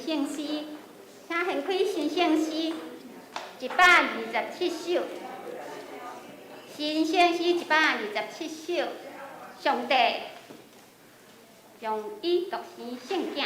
圣诗，请献开新圣诗127首。新圣诗127首，上帝用伊独生圣囝。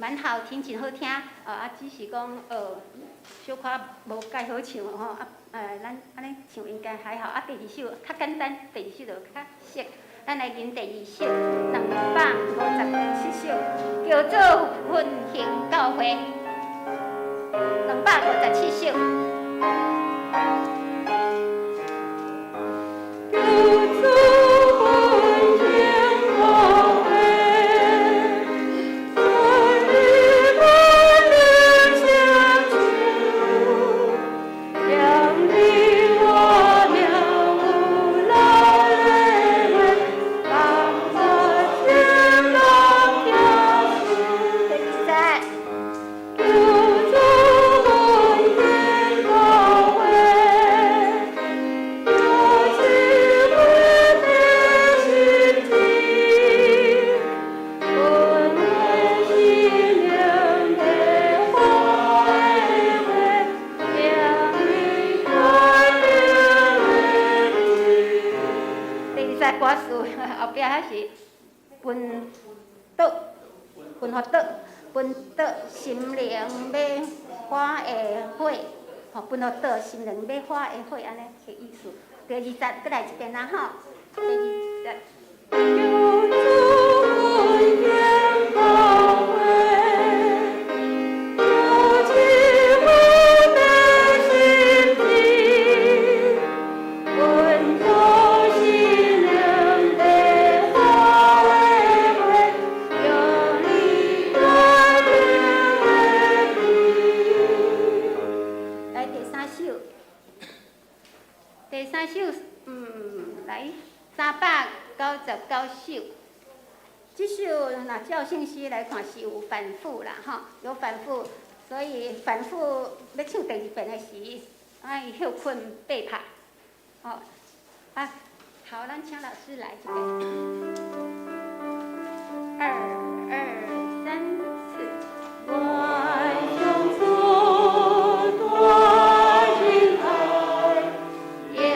蛮好听，真好听。只是讲小可无介好唱吼。咱安尼唱应该还好。第二首较简单，第二首就较俗。咱来吟第二首257首，叫做《分行教会》。257首。歌词后壁还是分倒，分互倒，分倒心灵要花的火，吼，分互倒心灵要花的火，安尼个意思。第20，再来一遍啦吼，第20。第三首，来399首。这首若照圣诗来看是有反复啦，吼，有反复，所以反复要唱第2遍的时，爱休困背拍，好，好，咱请老师来这边。2、3、4，万象作多情爱。主耶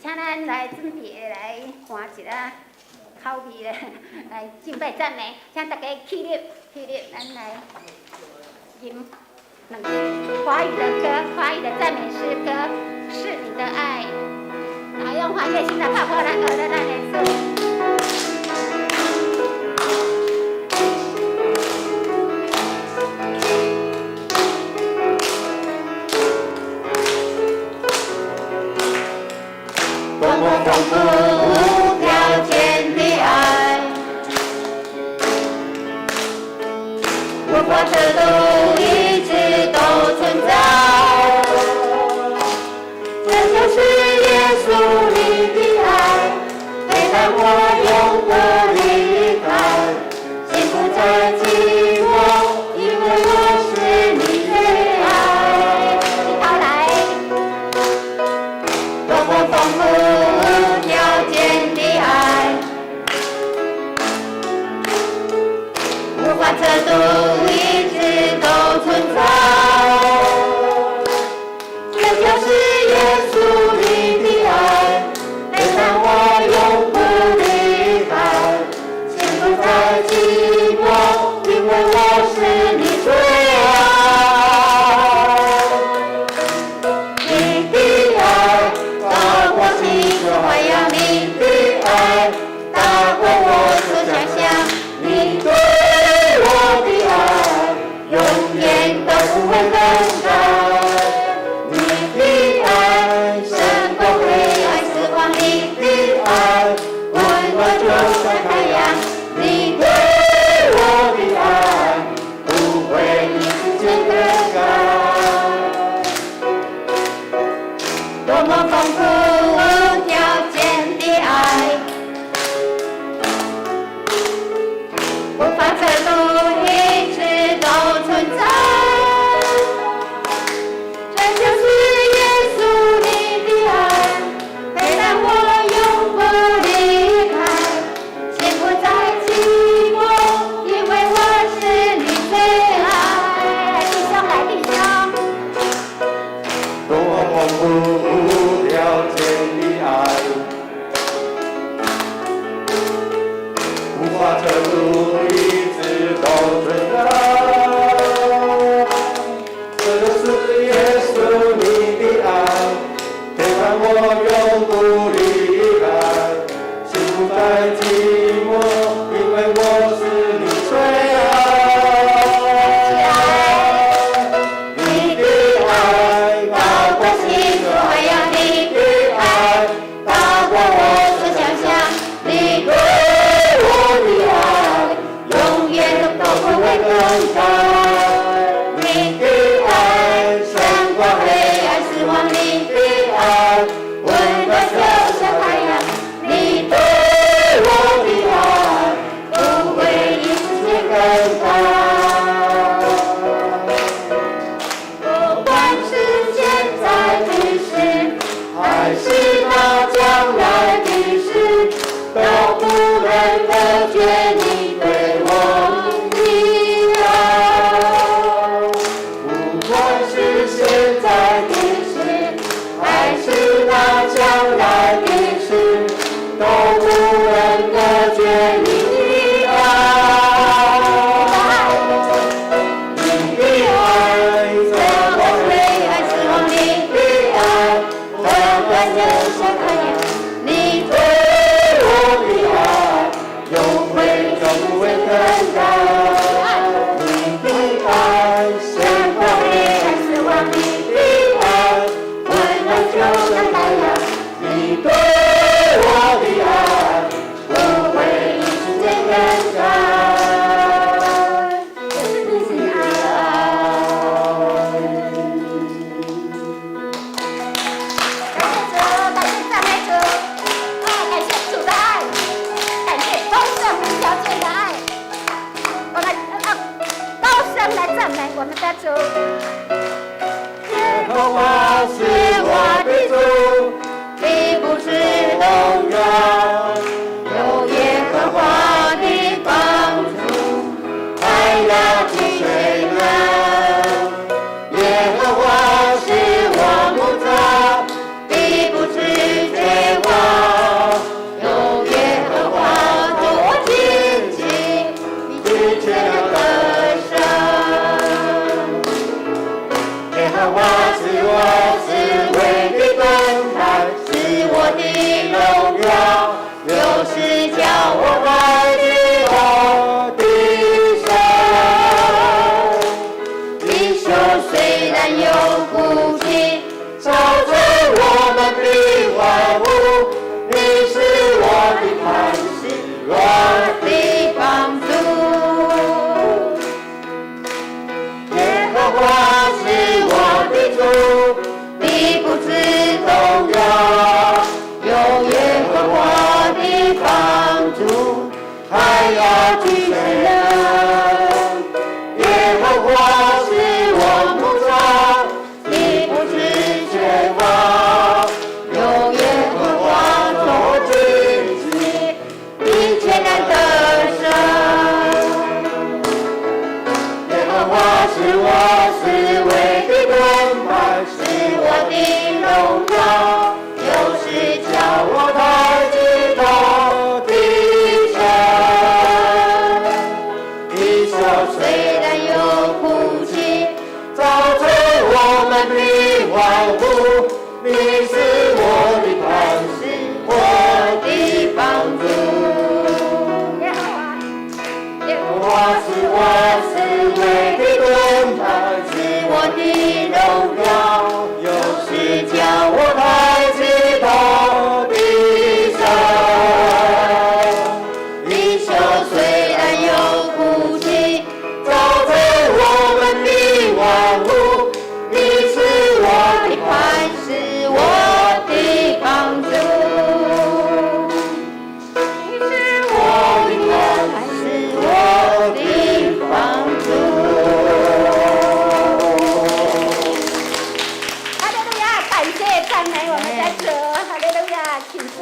请咱来准备来换一个口味的来敬拜赞美，请大家起立，咱来吟两句华语的歌，华语的赞美诗歌，是你的爱，然后用欢乐心的泡泡来合着咱的主。多么丰富无条件的爱，无法测度，一直都存在。这就是耶稣你的爱，陪伴我永不离开。幸福在寂寞，因为我是你最爱。一道来，多么丰富。无法测度，一直都存在。这就是耶稣你的爱，陪伴我永不离开。幸福在寂寞，因为我是你最爱。你的爱大过心所怀呀，你的爱大过我所想象。你对我的爱永远都不会更改，你的爱胜过黑暗死亡，你的爱温暖就像太阳，你对我的爱不会一时间更改，多么丰富无条件的爱。无法测度，一直都存在。这就是耶稣你的爱，陪伴我永不离开。幸福在寂寞，因为我是你最爱。弟兄来，弟兄。多么丰富无条件的爱，无法测度。都存在，这就是耶稣你的爱，陪伴我永不离开。幸福在寂寞，因为我是你最爱。你的爱大过心所怀呀，你的爱大过我所想象，你对我的爱永远都不会更改，你的爱胜过黑暗死亡，你的爱温暖就像太阳，你对我的爱不会一时间更改，不管是现在的事，还是那将来的事，都不能隔绝你对我。现在的事，还是那将来的事，都不能隔绝你的爱。你的爱胜过黑暗死亡，你的爱温暖就像太阳，你对我的爱永远都不会更改。你的爱胜过黑暗死亡，你的爱温暖就像太阳，你对我的爱不会一时间更改，这是你的爱。感谢主，感谢赞美主，感谢主的爱，感谢丰盛无条件的爱。我们高声来赞美我们的主。耶和华是我的主，必不致动摇。有耶和华的帮助，海要进水流。耶和华是我牧者，必不致绝是我是为你灯台，是我的荣耀，又是叫我抬起头的神。领袖虽然有骨气，造成我们的万物，你是我的磐石，我的帮助。耶和华是我的主，你不知动摇，有耶和华的帮助，还要举人。耶和华是我牧者，你不知缺乏，有耶和华做荆棘，你全然得胜。耶和华是我是为的盾牌，是我的荣耀，又是叫我抬起头的神。你说虽然有哭泣，造成我们的万物，你是我的磐石，我的帮助。耶和华是我是为的盾牌，是我的荣耀，又是叫我抬起头的神。你说虽然有哭泣，造成我们的万物，你是我的磐石，我的帮助。你是我的磐石，我的帮助。哈利路亚，感谢赞美我们的主，哈利路亚，请坐。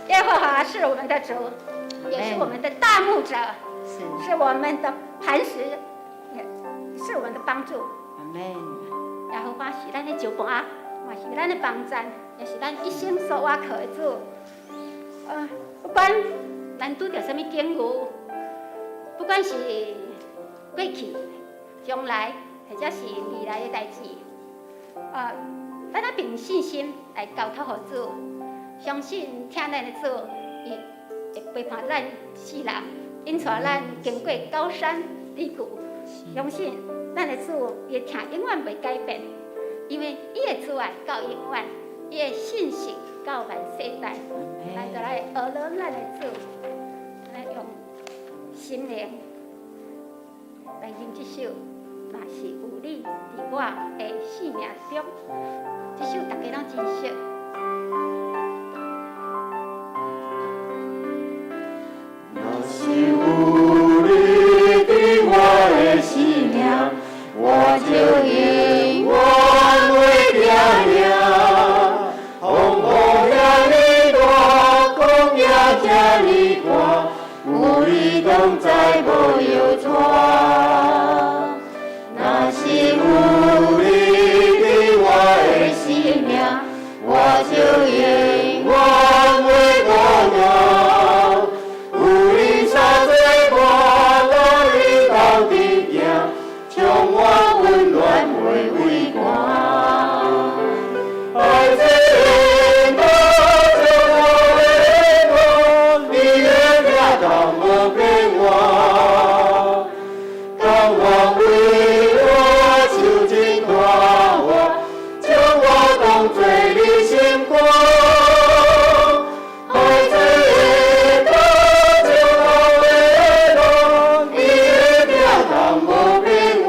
耶和华是我们的主，也是我们的大牧者，是我们的磐石，也是我们的帮助。阿门。耶和华是咱的救伴，也是咱的帮站，也是咱一生所挖靠的主。不管咱拄到什么境遇，不管是过去、将来，或者是未来的代志，咱要凭信心来交托给主，相信听咱的主，伊会陪伴咱世人，引带咱经过高山低谷，相信咱的主伊听永远袂改变，因为伊的慈爱到永远，伊的信实到万世代。咱就来学了咱的主，来用心灵来吟这首，嘛是有你伫我的生命中，这首大家拢真熟。若是有你伫我的生命，我就永远袂定定。风雨也哩大，风也这哩大，有你同在无忧喘。若是有你伫我的生命，我就永远袂动摇。有你相随伴，路你到底行，充满温暖袂畏寒。爱这缘到最后的路，你的名当无变化。当我为我受尽大我，将我当作你心肝。爱这缘到最后的路，你的名当无变化。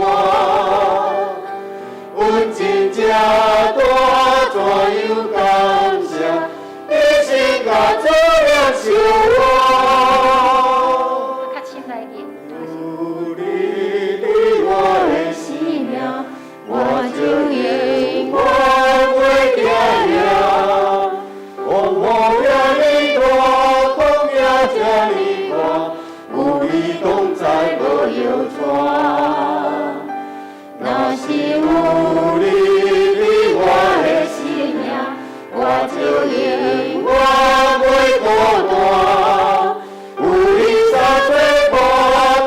阮真正大，怎样感谢？你心甲做了受我。较深来念。有你伫我的生命，我就永远袂定定。风雨也哩大，风也这哩大，有你同在无忧喘。若是有你伫我的生命，我就永远袂孤单。有你相随伴，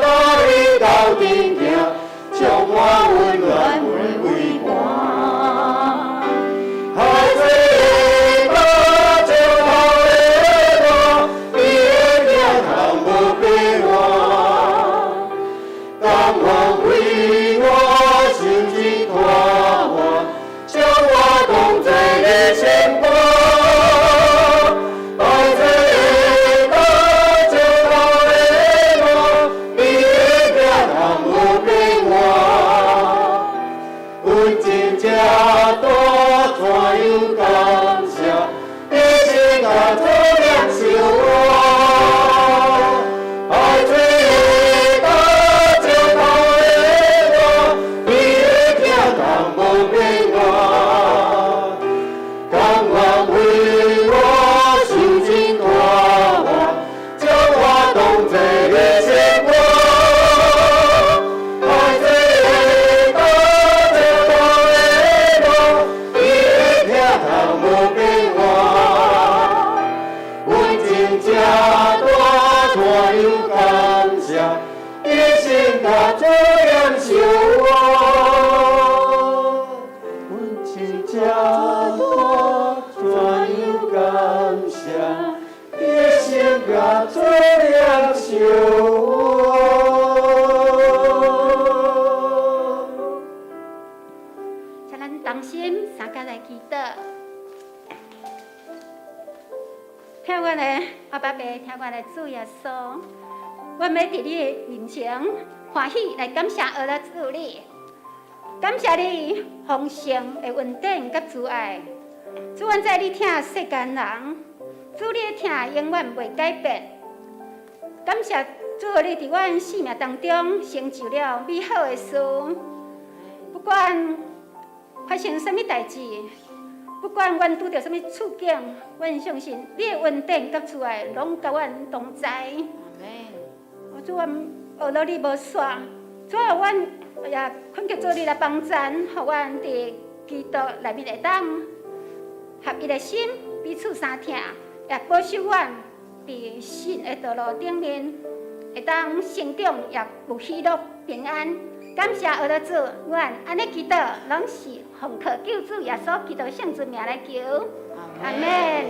路你到顶行，充满有感谢，一生甲做良修我。爱做的道，石头的路，你的听同无变我，甘愿为我受尽大患，将我当作你生活。爱做的道，石头的路，你的听同无变我，阮真正大有感谢，一生甲做良修我。阮真正大有感谢，一生甲做良修我。请咱同心三甲来祈祷。听我的阿爸爸，听我的主耶稣，我要伫你的面前欢喜来感谢阿拉主你，感谢你丰盛的恩典甲慈爱。主，阮在你听世间人，主你的听永远袂改变。感谢主，你伫阮生命当中成就了美好的事，不管发生什么代志。不管阮拄着什么处境，阮相信你的恩典甲慈爱，拢甲阮同在。主，阮学到你无煞，主啊，阮也恳求主你来帮咱，予阮伫基督内面会当合一的心，彼此相听，也保守阮伫信的道路顶面会当成长，也有喜乐平安。感谢阿拉主，阮安尼祈祷，拢是奉靠救主耶稣基督圣子名来求，阿门。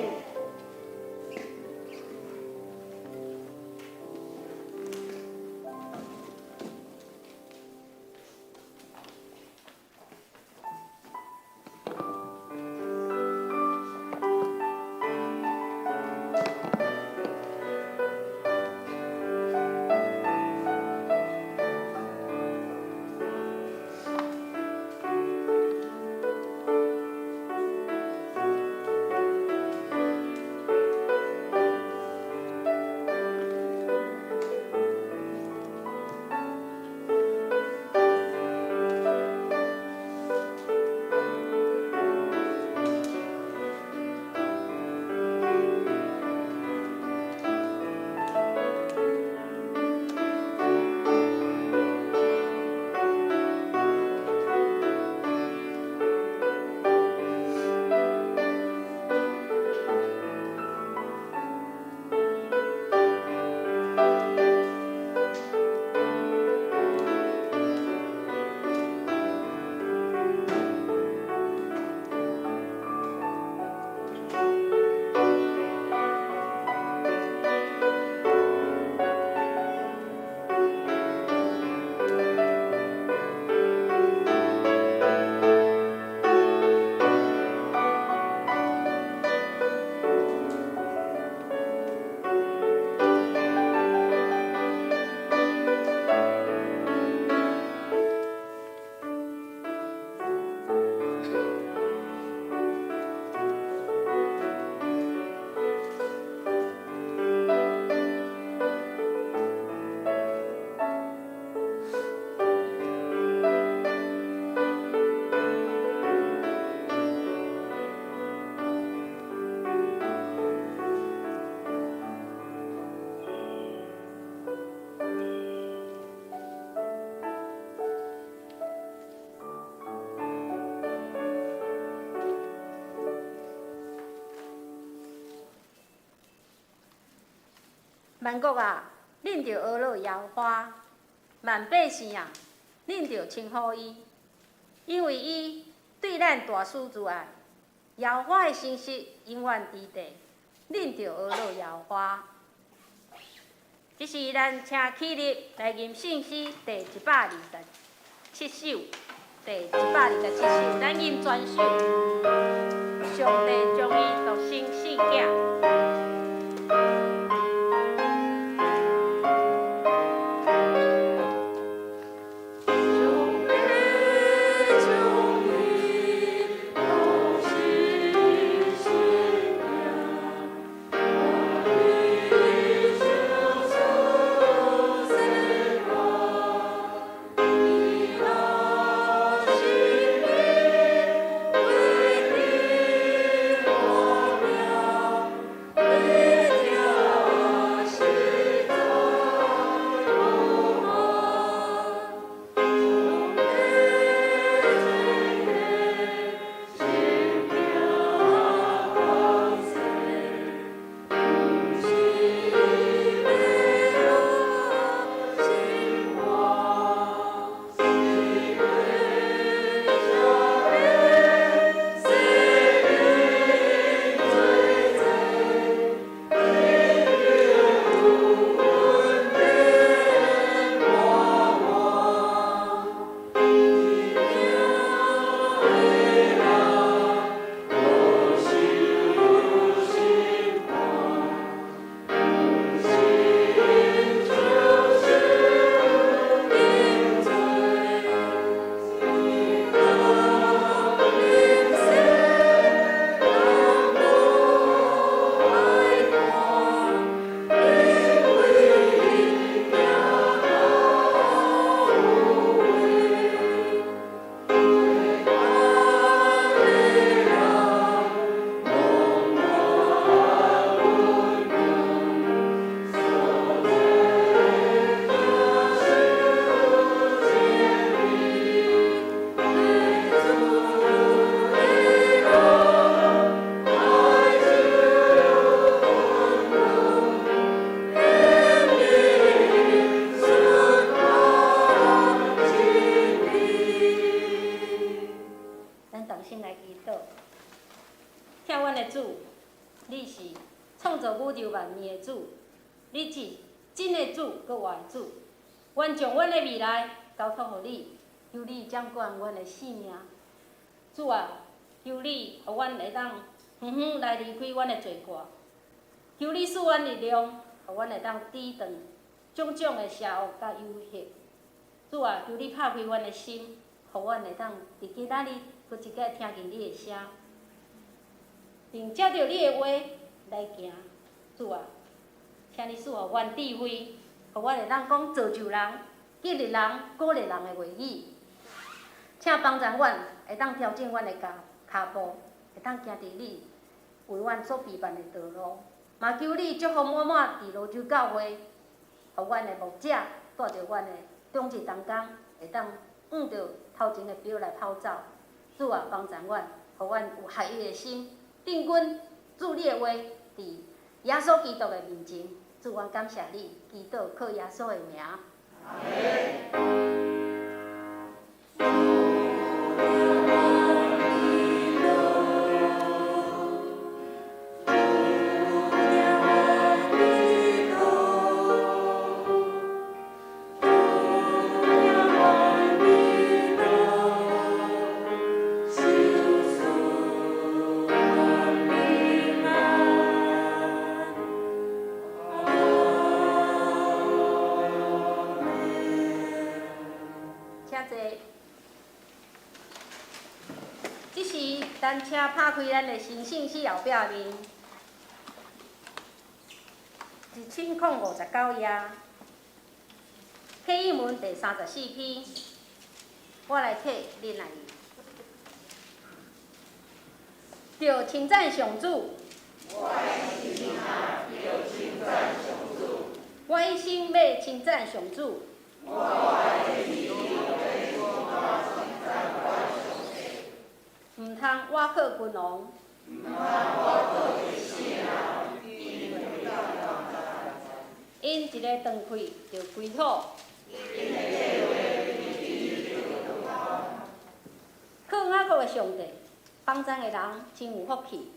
万国啊，恁着学乐摇花；万百姓啊，恁着称呼伊，因为伊对咱大施慈爱。摇花的信息永远伫地，恁着学乐摇花。这是咱请起立来吟圣诗第127首，咱吟全首。上帝将伊独生四囝。上帝将伊独生的主，你是创造宇宙万物的主，你是真的主，搁活的主。阮将阮的未来交托予你，求你掌管阮的性命。主啊，求你互阮会当远远来离开阮的罪过，求你赐阮力量，互阮会当抵挡种种的邪恶甲诱惑。主啊，求你拍开阮的心，互阮会当伫今仔日搁一摆听见你的声，并照着你的话来行。主啊，请你赐予阮智慧，互阮会当讲造就人、激励人、鼓励人的话语。请帮助阮会当调整阮的脚步，会当行伫你为阮所备办的道路。嘛求你祝福满满伫罗州教会，互阮的牧者带着阮的种子同工，会当按着头前的表来跑走。主啊，帮助阮，互阮有合一的心，定阮主你的话，伫耶稣基督的面前。主，阮感谢你，祈祷靠耶稣的名。阿门。这时，咱请拍开咱的新信息后壁面，1059页，启应文第34篇，我来替恁来念。着称赞上主，我一心要称赞上主。毋通瓦靠君王，因一个断开就归土，靠雅各的上帝，帮咱的人真有福气。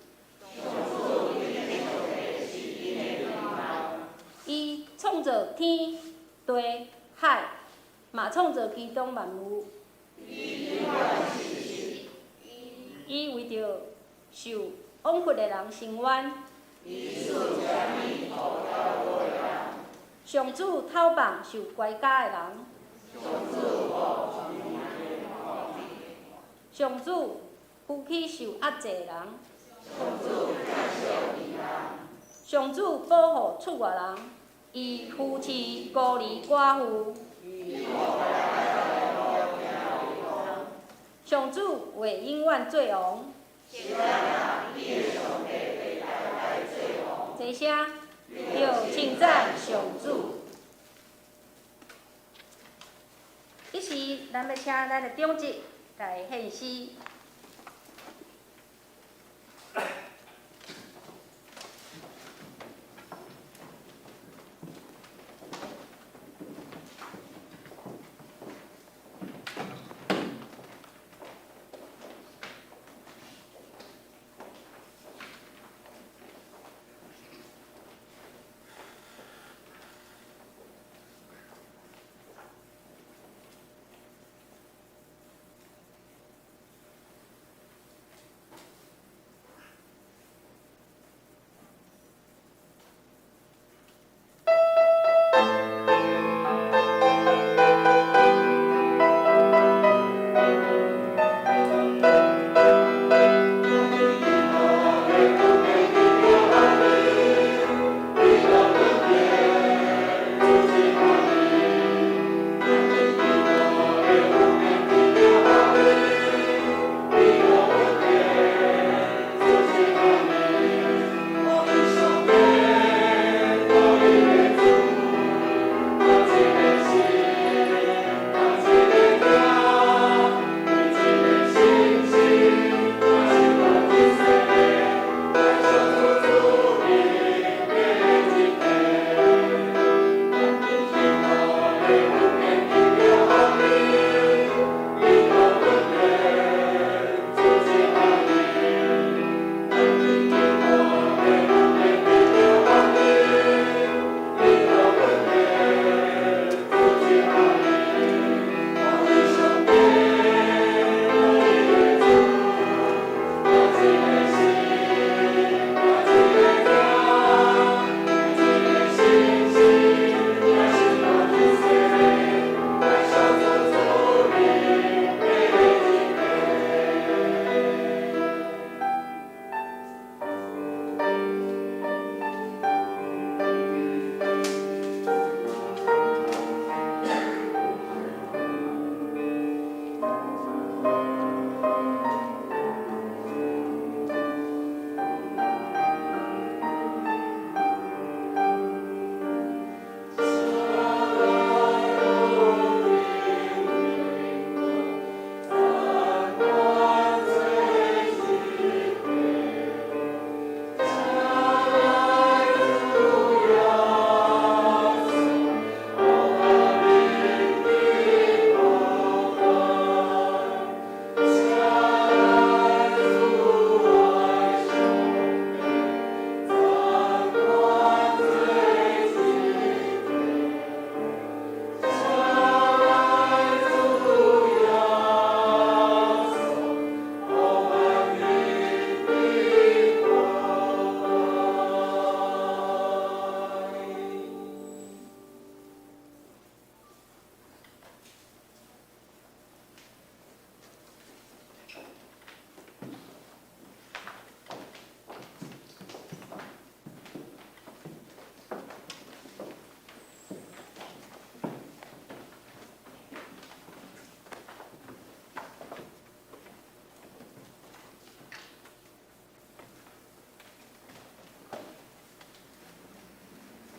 伊创造天地海，嘛创造其中万物。伊为着受枉屈的人伸冤，上主讨放受乖家的人，上主扶起受压制的人，上主保护出外人，伊扶持孤儿寡妇。上主为永远做王，这些要称赞上主。这时，咱要请咱的长职来献诗。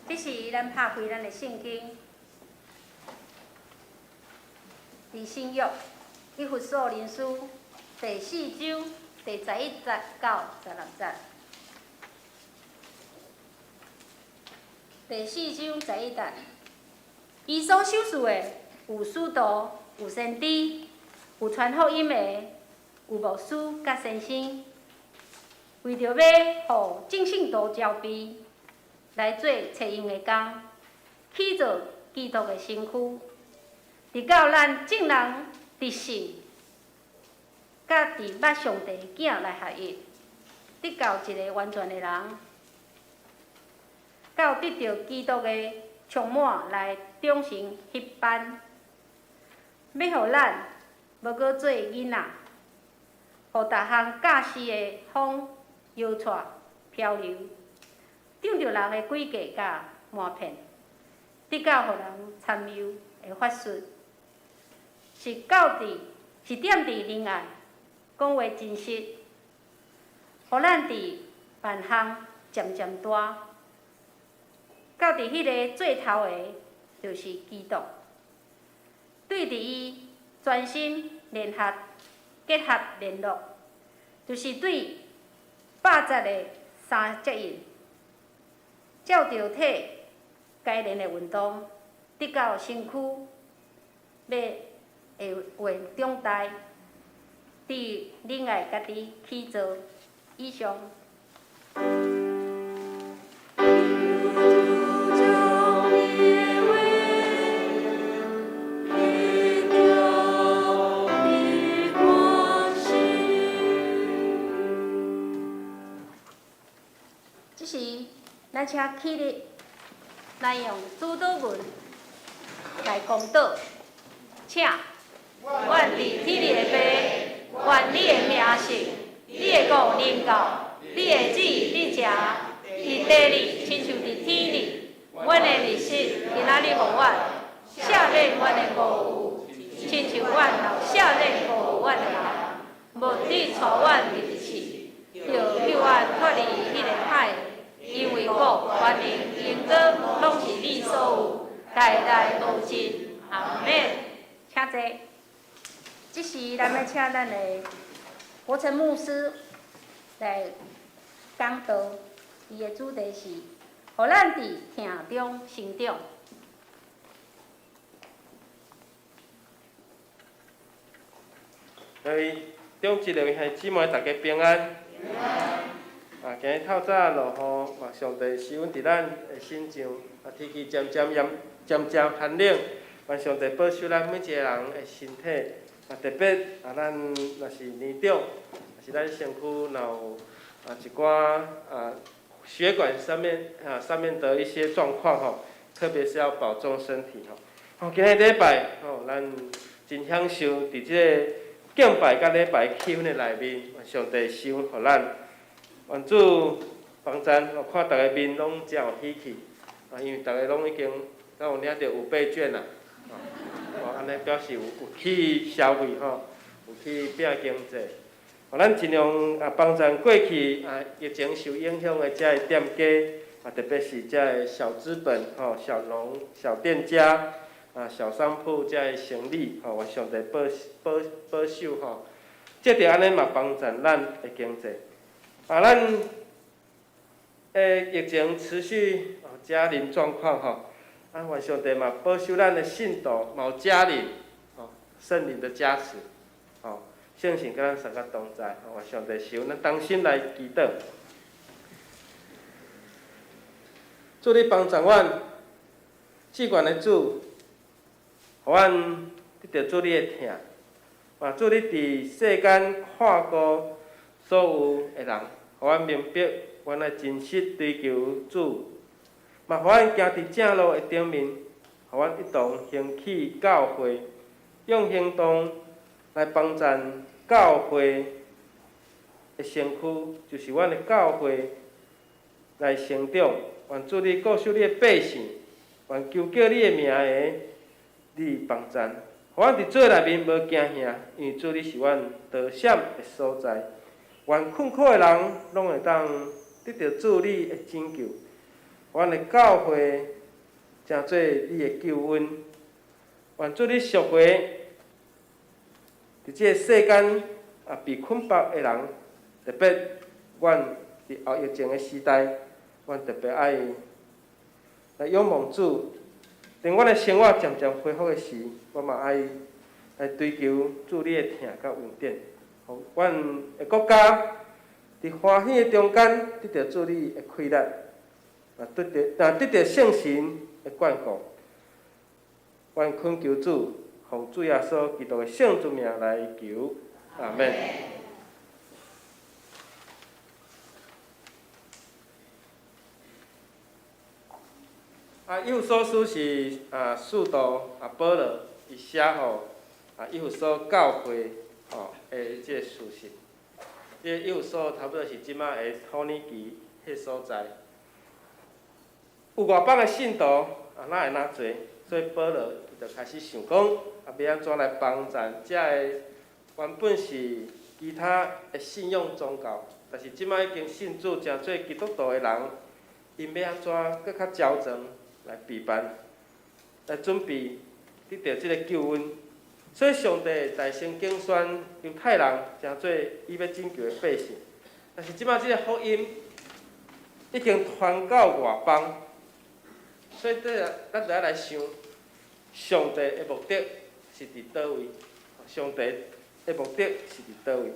这是咱拍开咱的圣经，伫新约以弗所人书第4章第11节到16节。第4章11节，伊所收拾的有使徒，有先知，有传福音的，有牧师甲先生，为着要互正信徒招备，来做找用的工，去做基督的身躯，直到咱众人伫信，甲伫捌上帝囝来合一，得到一个完全的人，到得到基督的充满来长成迄般，要互咱无搁做囡仔，互逐项假释的风摇带漂流，长着人的诡计甲瞒骗，得到互人参诱的法术，是点伫仁爱，讲话真实，互咱伫万项渐渐大。到伫迄个最头的，就是基督。对伫伊全身联合、结合联络，就是对100个3接应，照着体该练的运动，得到身躯要会话长大，伫仁爱家己去做。以上。咱请起立，咱用主祷文来公祷，请。愿伫天里的父，愿你的名圣，你的国临到，你的旨意你食，伫地里亲像伫天里。阮的日食今仔日互阮，赦免阮的误有，亲像阮老赦免误有阮的人，无你带阮入去，就救阮脱离迄个歹。因为国、权力、荣光，拢是你所有，代代无尽。阿免，请坐。这时，咱要请咱的国成牧师来讲道，伊的主题是，互咱伫疼中成长。中一两兄姊妹，大家平安。今日透早落雨，上帝施恩伫咱的身上，天气渐渐寒冷，愿上帝保守咱每一个人的身体，特别咱若是年长，若是咱身躯若有一寡血管上面的一些状况特别是要保重身体今日礼拜咱真享受伫这个敬拜甲礼拜气氛的内面，上帝施恩互咱。愿主帮咱，看大家面拢真有喜气，因为大家拢已经有领到5倍券啦，安尼表示有去消费有去拼经济，咱尽量帮咱过去疫情受影响的这些店家，特别是这些小资本小农、小店家小商铺这些生意愿上帝保守这着安尼嘛帮助咱的经济。咱疫情持续家人状况愿上帝嘛保守咱的信徒，嘛有家人圣灵的加持圣神甲咱三个同在愿上帝使咱同心来祈祷。主你帮助阮，至悬的主，互阮得到主你的疼，主你伫世间看过所有的人。互阮明白，原来真实追求主，嘛互阮行伫正路的顶面，互阮一同兴起教会，用行动来帮助教会的身躯，就是阮的教会来成长。愿主你顾守你的百姓，愿求叫你的名的，你帮助，互阮伫做内面无惊吓，因为主你是阮得闪的所在。愿困苦的人拢会当得到主你的拯救，阮的教会成做你的救恩，愿做你赎回，伫即个世间被捆绑的人，特别阮伫后疫情的时代，阮特别爱来仰望主。等阮的生活渐渐恢复的时，我嘛爱来追求主你的疼甲恩典，互阮的国家伫欢喜的中间得到主你的快乐，得到圣神的眷顾。阮恳求主，奉主耶稣基督的圣主名来求，阿门。以弗所书是使徒保罗伊写互以弗所教会的即个书信。即个以弗所差不多是即马的土耳其迄所在。有外邦的信徒哪会哪侪，所以保罗就开始想讲要安怎来帮助遮个原本是其他的信仰宗教，但是即马已经信主成做基督徒的人，因要安怎搁较矫正来备办，来准备得到即个救恩。所以上帝大声竞选犹太人，成做伊要拯救的百姓。但是即马即个福音已经传到外邦，所以咱就要来想，上帝的目的是伫倒位？上帝的目的是伫倒位？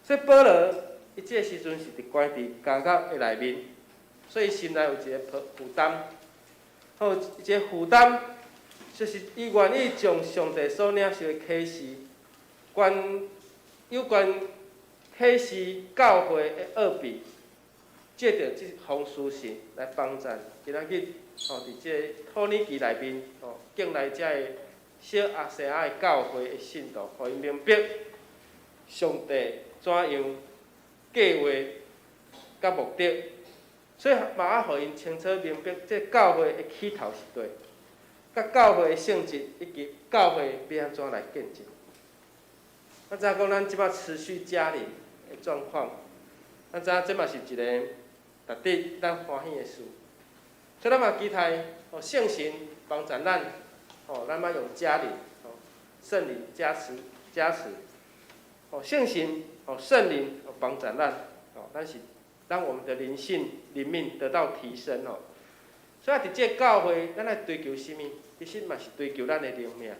所以保罗伊即个时阵是伫关伫监狱的内面，所以心内有一个负担。好，一个负担就是伊愿意将上帝所领受的启示，有关启示教会的奥秘，借着即封书信来帮助今仔日伫即个土耳其内面境内遮个小亚细亚的教会的信徒，互因明白上帝怎样计划甲目的。所以嘛，要互因清楚明白，这教会的起头是对，甲教会的性质以及教会要安怎来见证。咱知影讲，咱即摆持续加临的状况，咱知影这嘛是一个值得咱欢喜的事。所以咱嘛期待圣神帮助咱，咱嘛用加临，圣灵加持，圣神圣灵帮助咱，咱是。让我们的灵命得到提升哦。所以伫这教会，咱来追求什么？其实嘛是追求咱的灵命。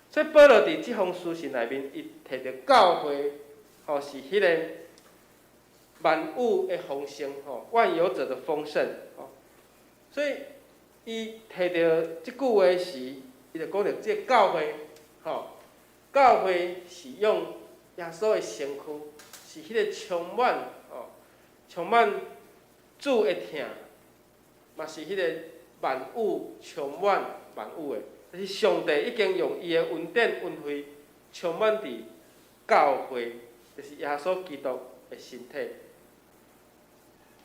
所以保罗伫这封书信内面，伊提到教会，是迄个万物的丰盛，万有者的丰盛，所以伊提到即句话时，伊就讲到这教会，教会是用耶稣的身躯，是迄个充满主的疼，嘛是迄个万物充满万物的。但是上帝已经用伊的恩典恩惠充满伫教会，就是耶稣基督的身体。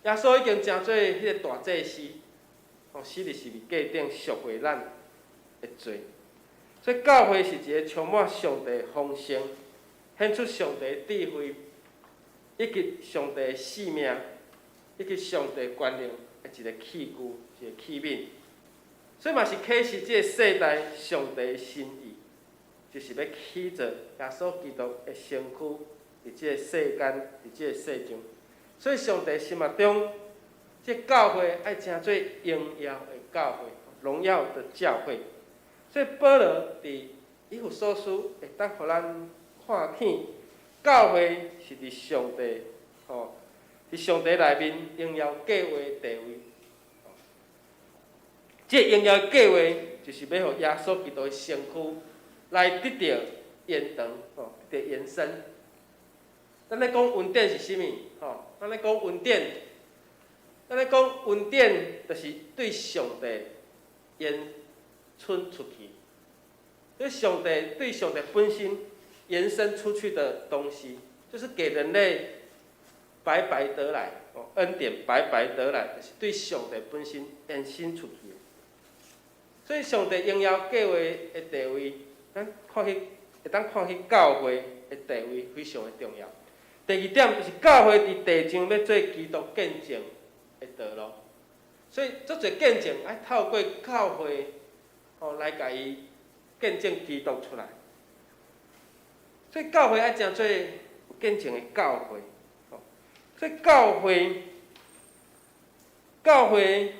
耶稣已经成做迄个大祭司，死伫十字架顶赎回咱的罪。所以教会是一个充满上帝的丰盛，显出上帝的智慧。以及上帝的使命，以及上帝的权能的一个器具，一个器皿，所以嘛是启示这个世代上帝的心意，就是要起造耶稣基督的身躯，伫这个世间，伫这个世上。所以上帝心目中，这教会爱成做荣耀的教会，荣耀的教会。所以保罗伫以弗所书会当互咱看见。教会是伫上帝，伫上帝内面荣耀计划的地位。这荣耀计划就是要互耶稣基督的身躯来得到延长，得到延伸。咱咧讲恩典是啥物？咱咧讲恩典，就是对上帝延伸出去，对上帝本身。延伸出去的东西，就是给人类白白得来，恩典白白得来，就是对上帝本身延伸出去。所以上帝荣耀计划的地位，咱会当看去教会的地位非常的重要。第二点就是教会伫地上要做基督见证的道路。所以足侪见证爱透过教会来甲伊见证基督出来。所以教会爱真做有见证的教会。所以教会，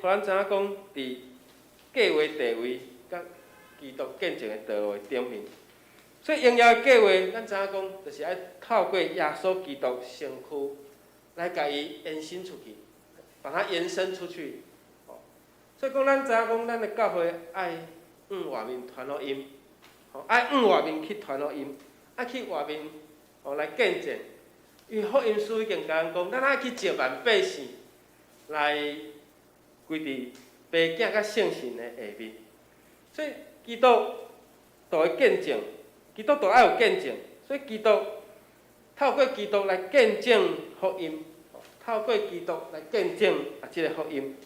互咱知影讲，伫计划地位甲基督见证的道路顶面。所以荣耀的计划，咱知影讲，就是爱透过耶稣基督身躯来甲伊延伸出去，把它延伸出去。所以讲，咱知影讲，咱的教会爱往外面传福音，爱往外面去传福音，爱去外面来见证。因为福音书已经甲咱讲，咱爱去召万百姓来归伫爸囝甲圣神的下面。所以基督徒的见证，基督徒爱有见证，所以基督透过基督来见证福音，透过基督来见证即个福音。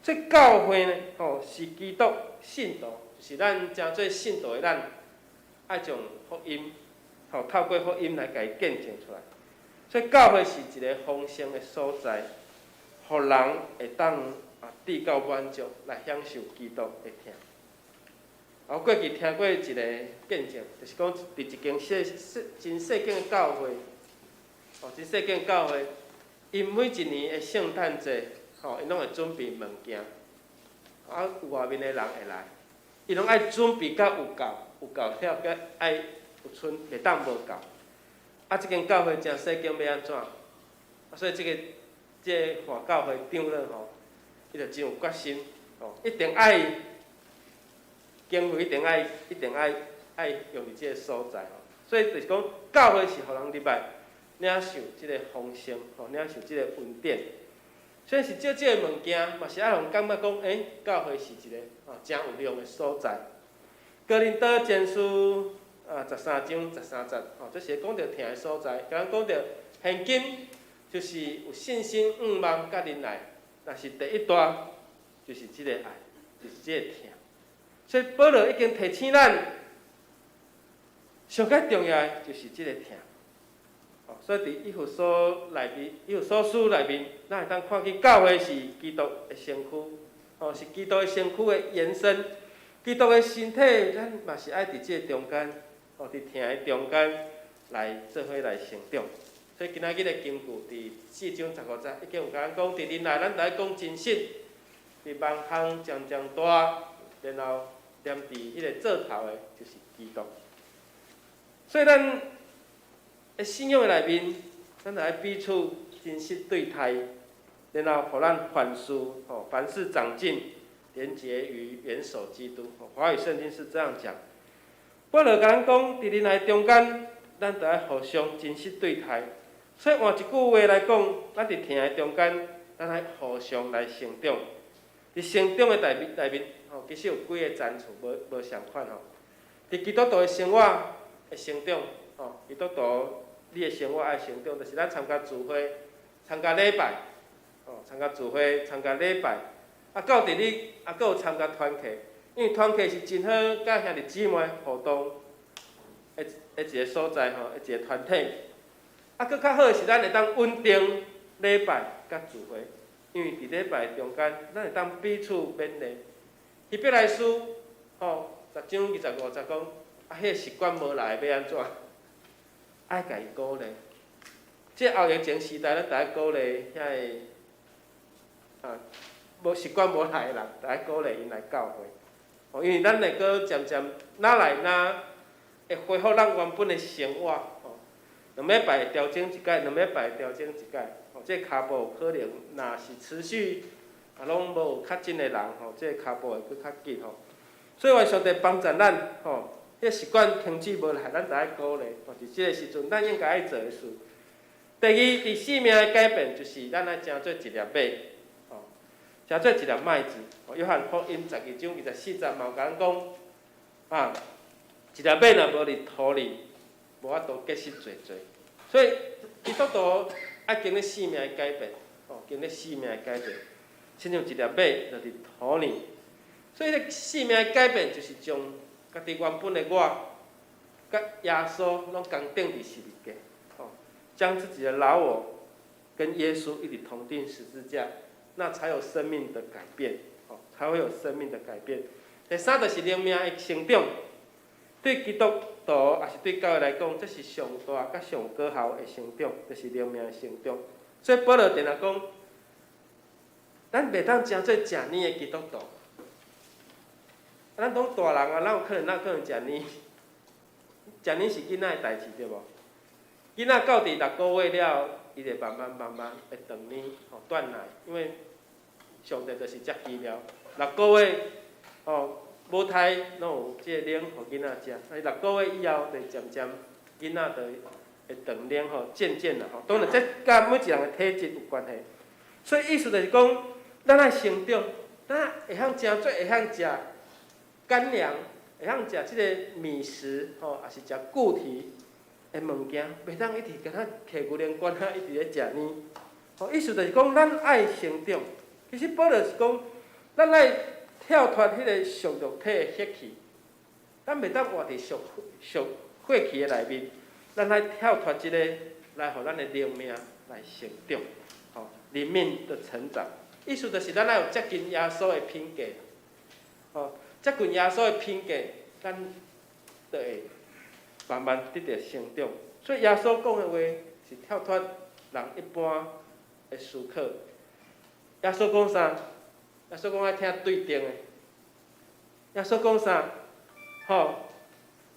所以教会呢，是基督信徒，就是咱真做信徒的咱，爱将福音，透过福音来甲伊见证出来。所以教会是一个丰盛的所在，互人会当得到满足，来享受基督的疼。我过去听过一个见证，就是讲伫一间真细间的教会，真细间的教会，因每一年的圣诞节，因拢会准备物件，有外面的人会来，伊拢爱准备甲有够了，甲爱有剩，袂当无够。即间教会真细间要安怎？所以即个换教会长老伊就真有决心，一定爱经费，一定爱用伫即个所在。所以就是讲，教会是互人入来领受即个丰盛，领受即个恩典。虽然是少少的物件，嘛是爱人感觉讲，教会是一个真有量的所在。哥林多前书13章13节，这是讲到疼的所在。甲咱讲到现今就是有信心、望甲忍耐，若是第一大就是即个爱，就是即个疼。所以保罗已经提醒咱，上较重要的就是即个疼。所以伫以弗所书内面，咱会当看见教会是基督的身躯，是基督的身躯的延伸。基督的身体，咱嘛是爱伫即个中间，伫疼的中间来做伙来成长。所以今仔日的经句伫4章15节，已经有甲咱讲，伫恁内咱来讲真实，伫万项渐渐大，然后连伫迄个做头的，就是基督。所以咱的信仰的内面，咱来彼此真实对待，然后互咱凡事长进，连结于元首基督。华语圣经是这样讲。保罗甲咱讲，伫恁内中间，咱着爱互相真实对待。所以换一句话来讲，咱伫疼的中间，咱爱互相来成长。伫成长的内面，其实有几个层次无相款伫基督徒的生活的成长，基督徒你的生活爱成长，就是咱参加聚会、参加礼拜，参加聚会、参加礼拜，到伫你阁有参加团契，因为团契是真好甲兄弟姊妹互动的一个所在一个团体。佫较好的是咱会当稳定礼拜甲聚会，因为伫礼拜中间，咱会当彼此勉励。希伯来书10章25节讲，迄个习惯无来要安怎？爱甲伊鼓励。即后疫情时代，咱着爱鼓励遐个无习惯无来的人，着爱鼓励因来教会。因为咱会阁渐渐哪来会恢复咱原本的生活。2礼拜调整一摆，2礼拜调整一摆。这骹步可能若是持续拢无有较真的人，这骹步会佫较紧。所以话上帝帮助咱，迄习惯停止无来，咱着爱鼓励，是即个时阵咱应该爱做的事。第二，伫生命的改变，就是咱爱诚做一粒麦，诚做一粒麦子。约翰福音12章24节嘛有甲咱讲，一粒麦若无伫土里，无法度结实多多。所以基督徒爱经历生命的改变，经历生命的改变，亲像一粒麦落伫土里。所以这生命的改变，就是将家己原本的我，甲耶稣拢共钉伫十字架，将自己的老我跟耶稣一起同钉十字架，那才有生命的改变，哦，才会有生命的改变。第三就是灵命的成长，对基督徒也是对教会来讲，这是上大甲上高效的成长，就是灵命的成长。所以保罗定定讲，咱袂当诚做食年的基督徒。咱拢大人啊，哪有可能食年？食年是囡仔的代志，对无？囡仔到第6个月了，伊就慢慢会长年，吼断奶，因为上帝就是遮奇妙，6个月，吼母胎拢有即个奶，互囡仔食。但是6个月以后，就渐渐囡仔就会长奶，吼渐渐啦，吼。当然，这甲每一人的体质有关系。所以意思就是讲，咱爱成长，咱会晓诚做会晓食干粮，会晓食即个米食，吼，也是食固体的物件，袂当一直甲咱摕牛奶罐一直咧食呢。吼，意思就是讲，咱爱成长。其实保罗是讲，咱爱跳脱迄个属肉体的血气，咱袂当活伫属血气的内面，咱爱跳脱即个，来互咱的灵命来成长，吼，灵命的成长。意思就是咱爱有接近耶稣的品格，吼。接近耶稣的品格，咱就会慢慢得到成长。所以耶稣讲的话是跳脱人一般的思考。耶稣讲啥？耶稣讲爱听对定的。耶稣讲啥？吼，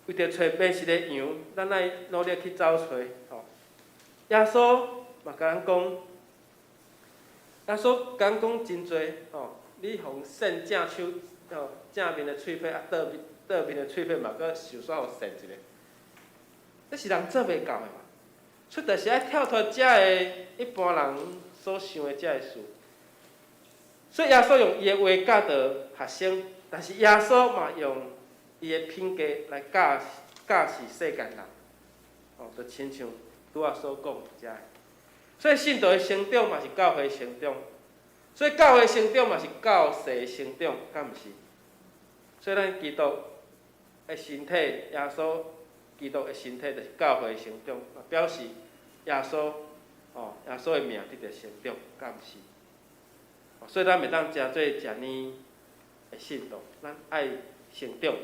为着找迷失的羊，咱爱努力去找找。吼，耶稣嘛甲咱讲，耶稣甲咱讲真多。吼，你互伸正手。哦，正面的喙皮啊，倒面的喙皮嘛，搁受煞互扇一个，这是人做袂到的嘛。所以，就是爱跳脱遮个一般人所想的遮个事。所以耶稣用伊的话教导学生，但是耶稣嘛用伊的品格来教示世间人。哦，就亲像拄仔所讲遮个。所以信徒的成长嘛是教会成长。所以教会成长嘛是教世成长，敢毋是？所以咱基督的身体，耶稣基督的身体就是教会成长，表示耶稣耶稣的命得到成长，敢毋是？所以咱袂当诚做食年的信徒，咱爱成长。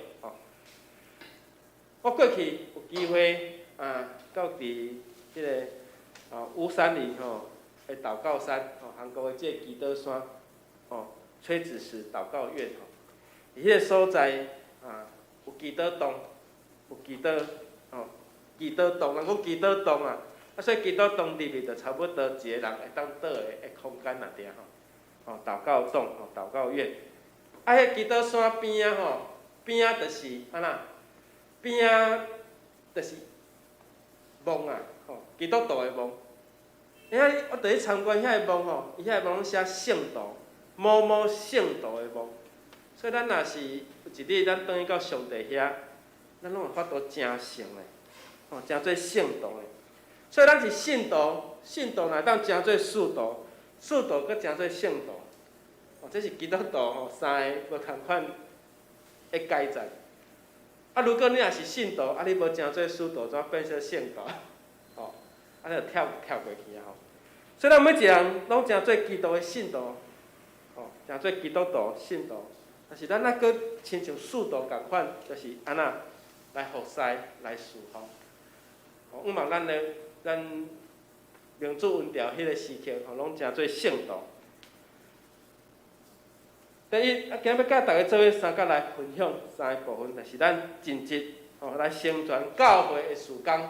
我过去有机会到伫即个乌山林的祷告山，韩国的即个基督山，崔子石祷告院，伫迄个所在有基督洞，有基督基督洞，人讲基督洞啊，所以基督洞入面就差不多一个人会当倒的空间啊，对祷告洞，祷告院。迄基督山边边就是安那，边就是墓啊，基督徒的墓。我伫去参观遐个墓伊遐个墓拢写圣徒，某圣徒的墓。所以咱若是有一日咱转去到上帝遐，咱拢有法度成圣的，成做圣徒的。所以咱是信徒，信徒若当成做使徒，使徒搁成做圣徒。这是基督徒三个无同款的阶层。如果你若是信徒，你无成做使徒，怎变成圣徒？你就跳过去啊！所以咱每一个人拢诚做基督的信徒，诚做基督徒信徒。但是咱那个亲像使徒共款，就是安那来服侍、来侍奉。毋望咱民主运调迄个时刻，拢诚做圣徒。第一，今日要甲大家做伙三角来分享三个部分，就是咱尽职来宣传教会的事工。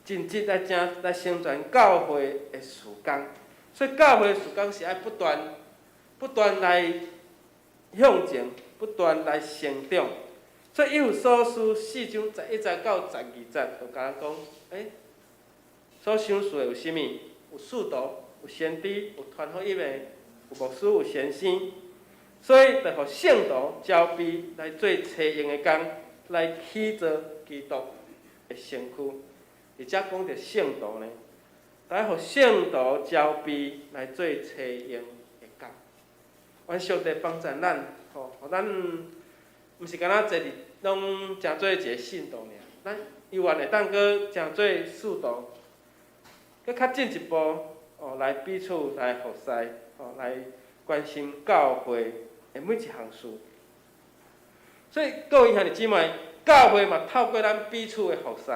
尽职来宣传教会的事工，所以教会的事工是爱不断来向前，不断来成长。所以《以弗所书4章11节到12节，就甲咱讲，所想事的有啥物？有使徒，有先知，有传福音的，有牧师，有先生。所以，就互圣徒招备来做找用的工，来起造基督的身躯。而且讲着圣徒呢，来互圣徒招备来做找用的工。愿上帝帮助咱，互咱毋是干那坐伫拢诚做一个信徒尔，咱犹原会当搁诚做使徒，搁较进一步来彼此来服侍，来关心教会的每一项事。所以各位兄弟姊妹，教会嘛透过咱彼此的服侍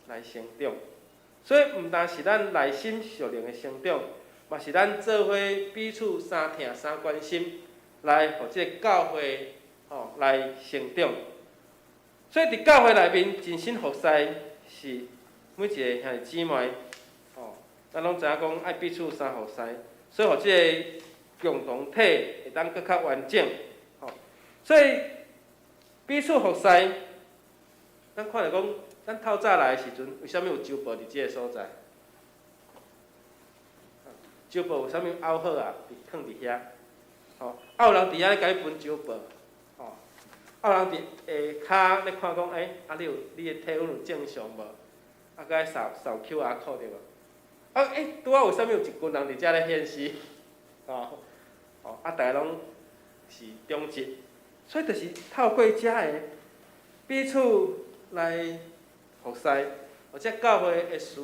来成长。所以毋但是咱内心属灵的成长，嘛是咱做伙彼此相疼相关心，来互这个教会来成长。所以伫教会内面真心服侍是每一个兄弟姊妹咱拢知影讲爱彼此相服侍，所以互这个共同体会当搁较完整。所以彼此服侍，咱看着讲，咱透早来的时阵，为虾米有酒报伫即个所在？酒报为虾米拗好啊？放伫遐，啊有人伫遐咧甲你分酒报，啊有人伫下骹咧看讲，你的体温有正常无？啊，甲扫 QR code 对无？拄仔为虾米有一群人伫遮咧显示？大家拢是中职，所以就是透过遮个彼此来服侍，或者教会的事，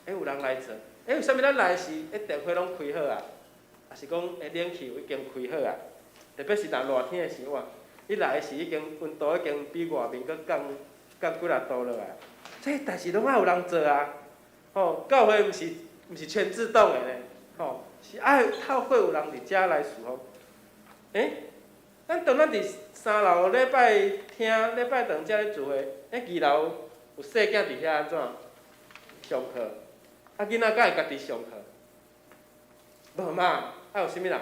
有人来做。为虾米咱来时电火拢开好啊？也是讲冷气已经开好啊？特别是若热天的时候，你来时已经温度已经比外面搁降几啊度落来。这代志拢爱有人做啊！教会毋是全自动的呢，是爱透过有人伫遮来侍奉。咱当咱伫3楼礼拜听礼拜堂遮咧聚会，2楼有细囝伫遐安怎上课？囡仔敢会家己上课？无嘛，爱有啥物人？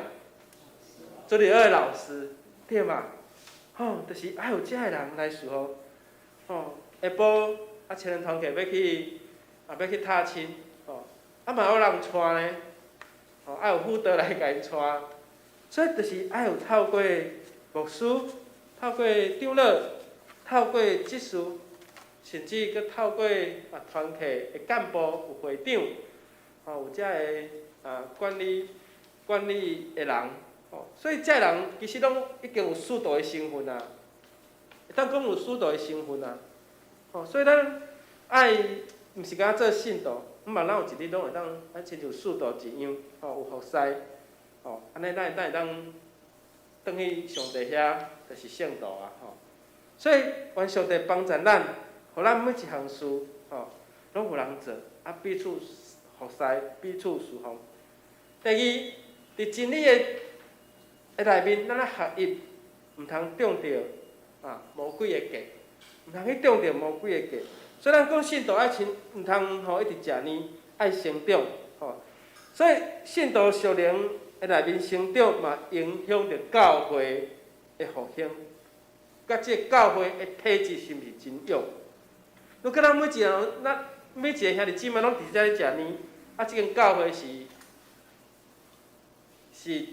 做第二老师，对嘛？就是爱有遮个人来侍奉。下晡青年团契要去踏青，嘛有人带呢，爱有辅导来甲因带。所以就是爱有透过牧师、透过长老、透过执事，甚至佮透过团契的干部、有会长，有遮个管理的人，所以遮人其实拢已经有使徒的身份啊，会当讲有使徒的身份啊。所以咱爱毋是敢做信徒，嘛咱有一日拢会当亲像使徒一样，有服侍。安尼咱会当转去上帝遐，就是圣道啊！所以愿上帝帮助咱，互咱每一项事，拢有人做，彼此服侍，彼此侍奉。第二，伫真理的内面，咱学习毋通中着魔鬼的计，毋通去中着魔鬼的计。所以咱讲信徒爱毋通一直食呢，爱成长。所以信徒属灵内面成长嘛，影响着教会的复兴，甲即个教会的体质是毋是真勇？如果咱每一个兄弟姊妹拢伫遮咧食呢，即间教会是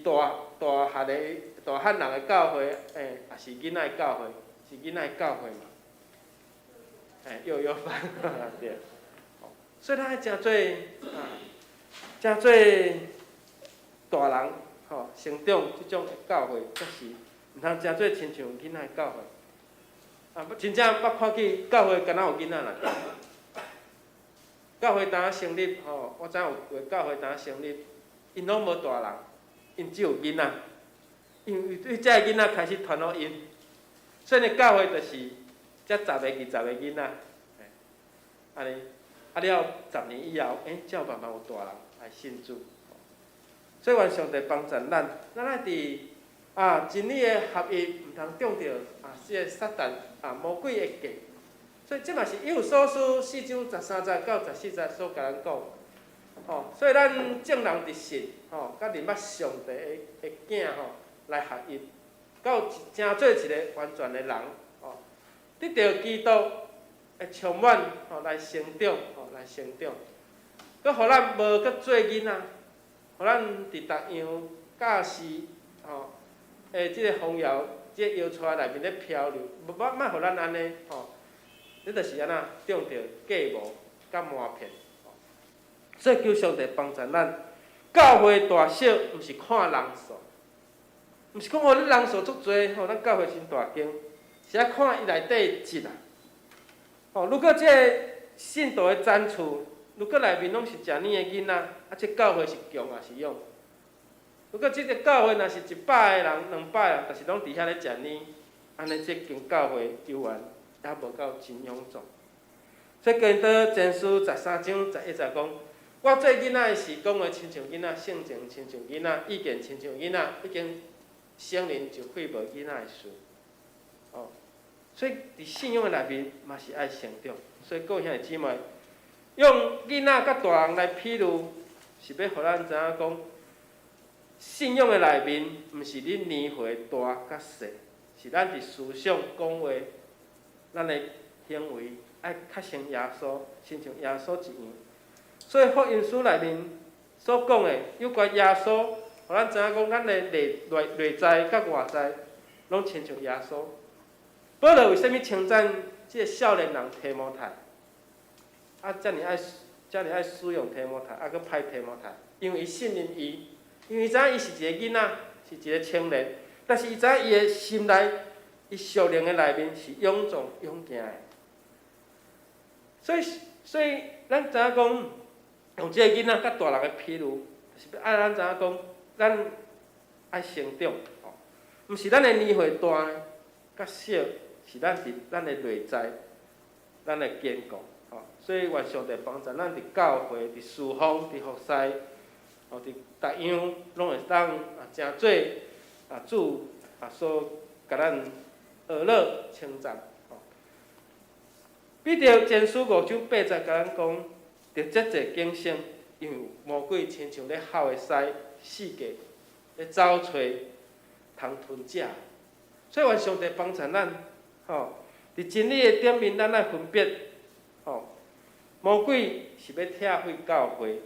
大汉人的教会，也是囡仔的教会，是囡仔的教会嘛？幼班对。所以咱爱真做大人成长即种的教会，则是毋通真做亲像囡仔的教会。真正捌看见教会敢若有囡仔啦。教会当成立我知有话教会当成立，因拢无大人，因只有囡仔。因为遮个囡仔开始传互因，所以呢，教会就是遮10个、20个囡仔，安尼了10年以后，才有慢慢有大人来信主。所以愿上帝帮助咱爱伫真理的合一，毋通中着即个撒旦魔鬼的计。所以这嘛是以弗所书4章13节到14节所甲咱讲。所以咱众人伫信，甲认捌上帝的囝来合一，到成做一个完全的人，得到基督的充满，来成长，来成长，佮互咱无佮做囡仔。互咱伫逐样教士即个风摇，即个摇出内面咧漂流，莫互咱安尼你就是安那中着假冒甲瞒骗。所以求上帝帮助咱，教会大小毋是看人数，毋是讲你人数足多，咱教会真大间，是爱看伊内底质啊。如果即个信徒的赞处，如果内面拢是食奶的囡仔，即教会是强也是勇？如果即个教会若是100个人、200个人，但是拢伫遐咧食呢，安尼即间教会游园也无够真臃肿。所以跟到前书13章11节讲，我做囡仔是讲话亲像囡仔，性情亲像囡仔，意见亲像囡仔，已经成年就会无囡仔的事。哦，所以伫信仰的内面嘛是爱成长。所以各位兄弟姊妹，用囡仔甲大人来比喻，是要互咱知影讲，信仰的内面毋是你年岁大甲细，是咱伫思想讲话，咱的行为爱较像耶稣，亲像耶稣一样。所以福音书内面所讲的有关耶稣，互咱知影讲，咱的内在甲外在拢亲像耶稣。保罗为虾米称赞即个少年人提摩太？啊，遮尔爱使用提摩太，啊，搁歹提摩太，因为伊信任伊，因为伊知影伊是一个囡仔，是一个青年，但是伊知影伊的心内，伊属灵的内面是勇壮勇健的。所以咱知影讲，用即个囡仔甲大人的比喻，是要爱咱知影讲，咱爱成长，吼，毋是咱的年岁大甲小。是咱伫咱的内在，咱的坚固，吼。所以愿上帝帮助咱伫教会、伫侍奉、伫服侍，吼，伫逐样拢会当真做主所甲咱学乐称赞，吼。彼得前书5章8节甲咱讲，着节节警醒，因为魔鬼亲像咧吼的狮，四界咧找找通吞食。所以愿上帝帮助咱。吼，伫真理的顶面，咱爱分别。吼，魔鬼是要拆毁教会，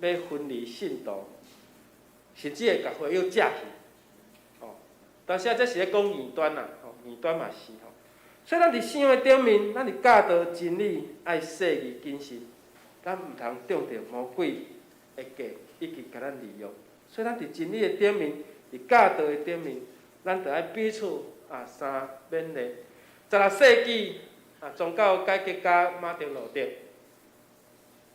要分离信徒，甚至会甲会友遮去。吼，但是这是咧讲异端啦，吼，异端嘛是吼。所以咱伫信仰的顶面，咱伫教导真理，爱细意谨慎，咱毋通中着魔鬼的计，以及甲咱利用。所以咱伫真理的顶面，伫教导的顶面，咱着爱彼此相勉励。16世纪宗教改革家马丁路德，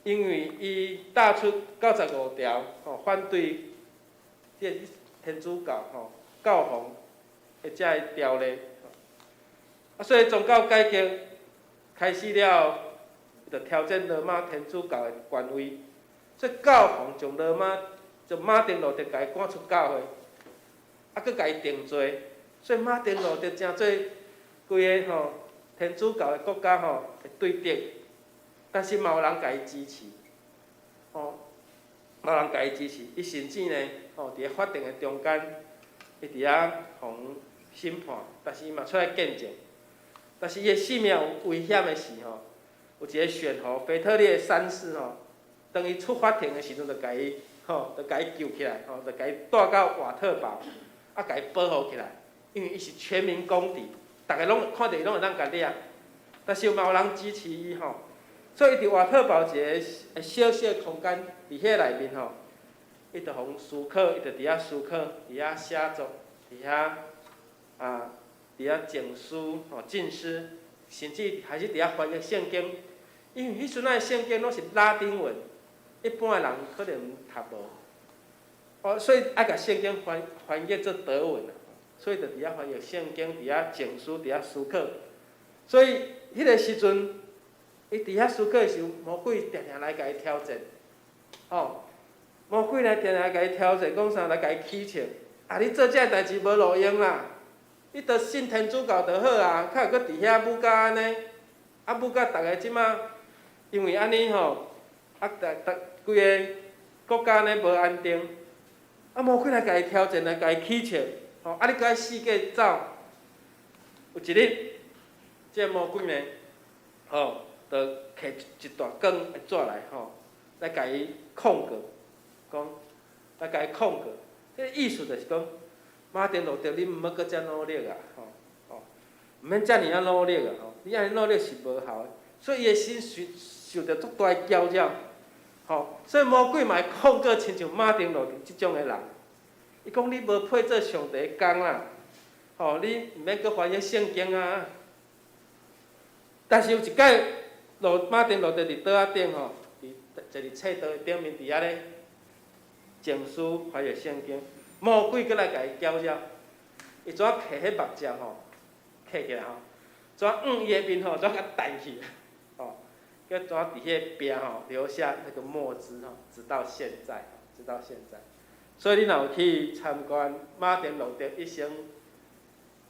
因为伊打出95条，反对即天主教教皇的遮个条例，所以宗教改革开始了，就挑战罗马天主教的权威，所以教皇从马丁路德甲伊赶出教会，搁甲伊定罪，所以马丁路德真做。规个天主教的国家会对敌，但是嘛有人甲伊支持，嘛有人甲伊支持。伊甚至呢，伫个法庭的中间，伊伫遐互审判，但是伊嘛出来见证。但是伊的性命有危险的时有一个旋风腓特烈的3世当伊出法庭的时阵，就甲伊救起来，就甲伊带到瓦特堡，甲伊保护起来，因为伊是全民公敌。大家拢看到伊，拢会当甲掠，但是嘛有人支持伊所以伊伫瓦特堡一个小小的空间，伫遐内面伊就互思考，伊就伫遐思考，伫遐写作，伫遐伫遐静思静思，甚至开始伫遐翻译圣经，因为迄阵的圣经拢是拉丁文，一般的人可能读无，所以爱甲圣经翻译做德文。所以就伫遐翻译圣经，伫遐静思，伫遐思考。所以迄个时阵，伊伫遐思考的时候，魔鬼常常来甲伊挑战，魔鬼来常常甲伊挑战，讲啥来甲伊起笑。你做遮代志无路用啦，你着信天主教就好啊，较会搁伫遐母教安尼，母教逐个即马因为安尼规个国家安尼无安定，魔鬼来甲伊挑战，来甲伊起笑。你搁爱四界走，有一日，即个魔鬼呢，就摕一大卷的纸来甲伊控告，讲来甲伊控告。迄个意思就是讲，马丁路德，你毋要搁遮努力啊，毋免遮尔啊努力啊，你安尼努力是无效的。所以伊的心受着足大的搅扰，所以魔鬼嘛会控告亲像马丁路德即种的人。伊讲你无配做上帝的工啦，你毋免搁翻译圣经啊。但是有一摆，马丁路德伫桌仔顶伫12册桌的顶面伫遐咧情书还有圣经，魔鬼搁来甲伊搅扰，伊怎摕迄目睭吼，摕起来吼，怎伊的面吼怎甲弹去，吼，搁怎伫迄壁吼留下那个墨汁吼，直到现在，直到现在。所以你若有去参观马丁路德一生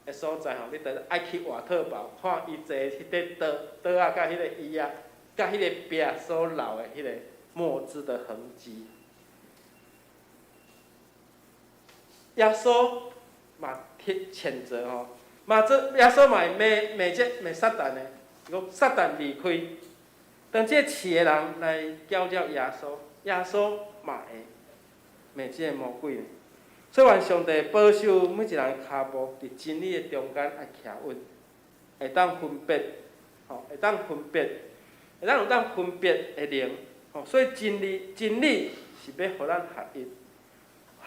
的所在吼，你得爱去瓦特堡看伊坐迄个刀啊，甲迄个椅啊，甲迄个壁所留的迄个墨汁的痕迹。耶稣嘛谴责吼，嘛这耶稣嘛会骂撒旦的，讲撒旦离开，当这饲的人来搅扰耶稣，耶稣嘛会骂这个魔鬼呢。所以愿上帝保守每一个人脚步伫真理的中间爱徛稳，会当分别，吼，会当分别，会当有当分别的灵，吼，所以真理是要互咱合一。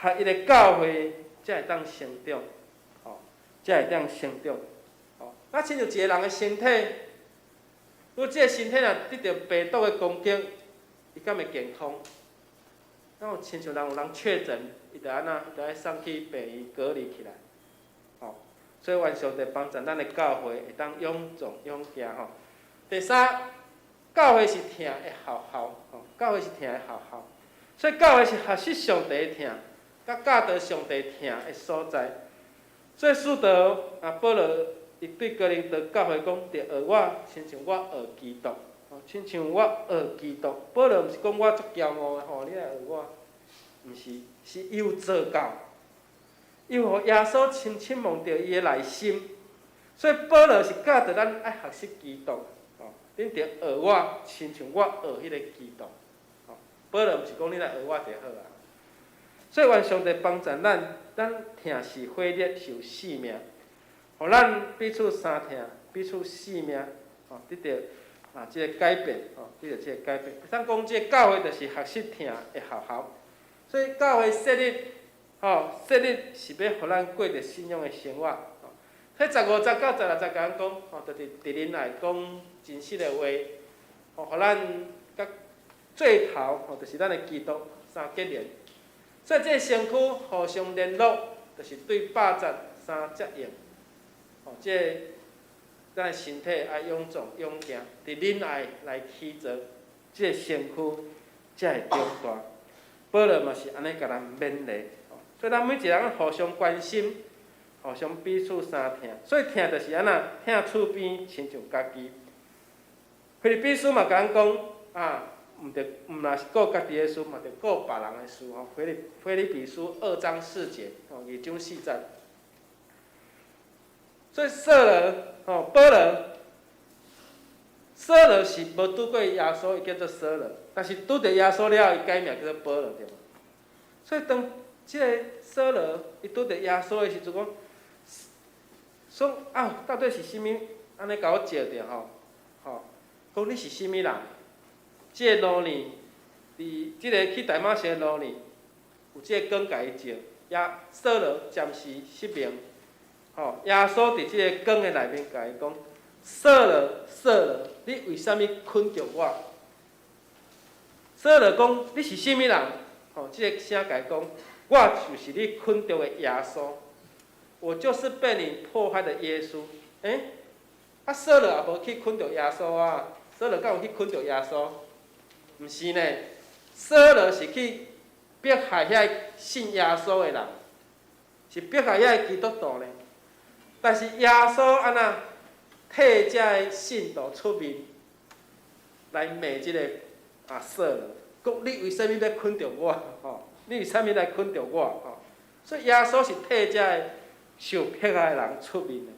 合一的教会才会当成长，吼，才会当成长，吼。那亲像一个人的身体，如果这个身体若得到病毒的攻击，伊敢会健康？那有亲像有人确诊，伊就安那，就爱送去病院隔离起来，吼。所以愿上帝帮助咱的教会会当勇壮勇行，吼。第三，教会是疼的校校，吼，教会是疼的校校，所以教会是学习上帝的疼。甲教导上帝疼的所在，所以使徒保罗伊对哥林多教会讲：着学我，亲像我学基督，亲像我学基督。保罗毋是讲我足骄傲的吼，你来学我，毋是，是伊有做到，伊互耶稣深深望着伊的内心。所以保罗是教导咱爱学习基督，吼，恁着学我，亲像我学迄个基督。吼，保罗毋是讲你来学我就好啊。所以愿上帝帮助咱疼是火热是有使命，互咱彼此相疼，彼此使命，吼，得到即个改变，吼，得到即个改变。咱讲即个教会就是学习疼的学校，所以教会设立，吼，设立是要互咱过着信仰的生活。吼，迄15、19、16、10讲，吼，就是伫恁内讲真实的话，吼，互咱甲最头，吼，就是咱的基督相结连。所以，这个身躯互相联络，就是对霸占相接应。吼，这咱的身体爱勇壮勇行，伫恁爱来起造，这个身躯才会长大。保罗嘛是安尼甲咱勉励，吼，所以咱每一个人互相关心，互相彼此相疼。所以疼就是安那，疼厝边亲像家己。腓立比书嘛甲咱讲啊。毋若是顾家己的事，嘛着顾别人的事吼。腓立比书2章4节，吼，2章4节。所以保罗是无拄过耶稣，伊叫做扫罗，但是拄着耶稣了，伊改名叫做保罗，对无？所以当即个扫罗伊拄着耶稣的时阵，讲啊，到底是啥物？安尼甲我招着吼，讲你是啥物人？即个路年，伫即个去大马士的路年，有即个光甲伊照，扫罗暂时失明。吼，耶稣伫即个光的内面甲伊讲：扫罗，扫罗，你为虾米困着我？扫罗讲：你是啥物人？吼，即个声甲伊讲：我就是你困着的耶稣，我就是被你迫害的耶稣。扫罗也无去困着耶稣啊，扫罗敢有去困着耶稣？毋是呢，扫罗是去迫害遐信耶稣的人，是迫害遐基督徒呢。但是耶稣安那替遮个信徒出面来骂即个扫罗，讲你为什物要困着我？吼，你为什物来困着我？吼，所以耶稣是替遮个受迫害的人出面的。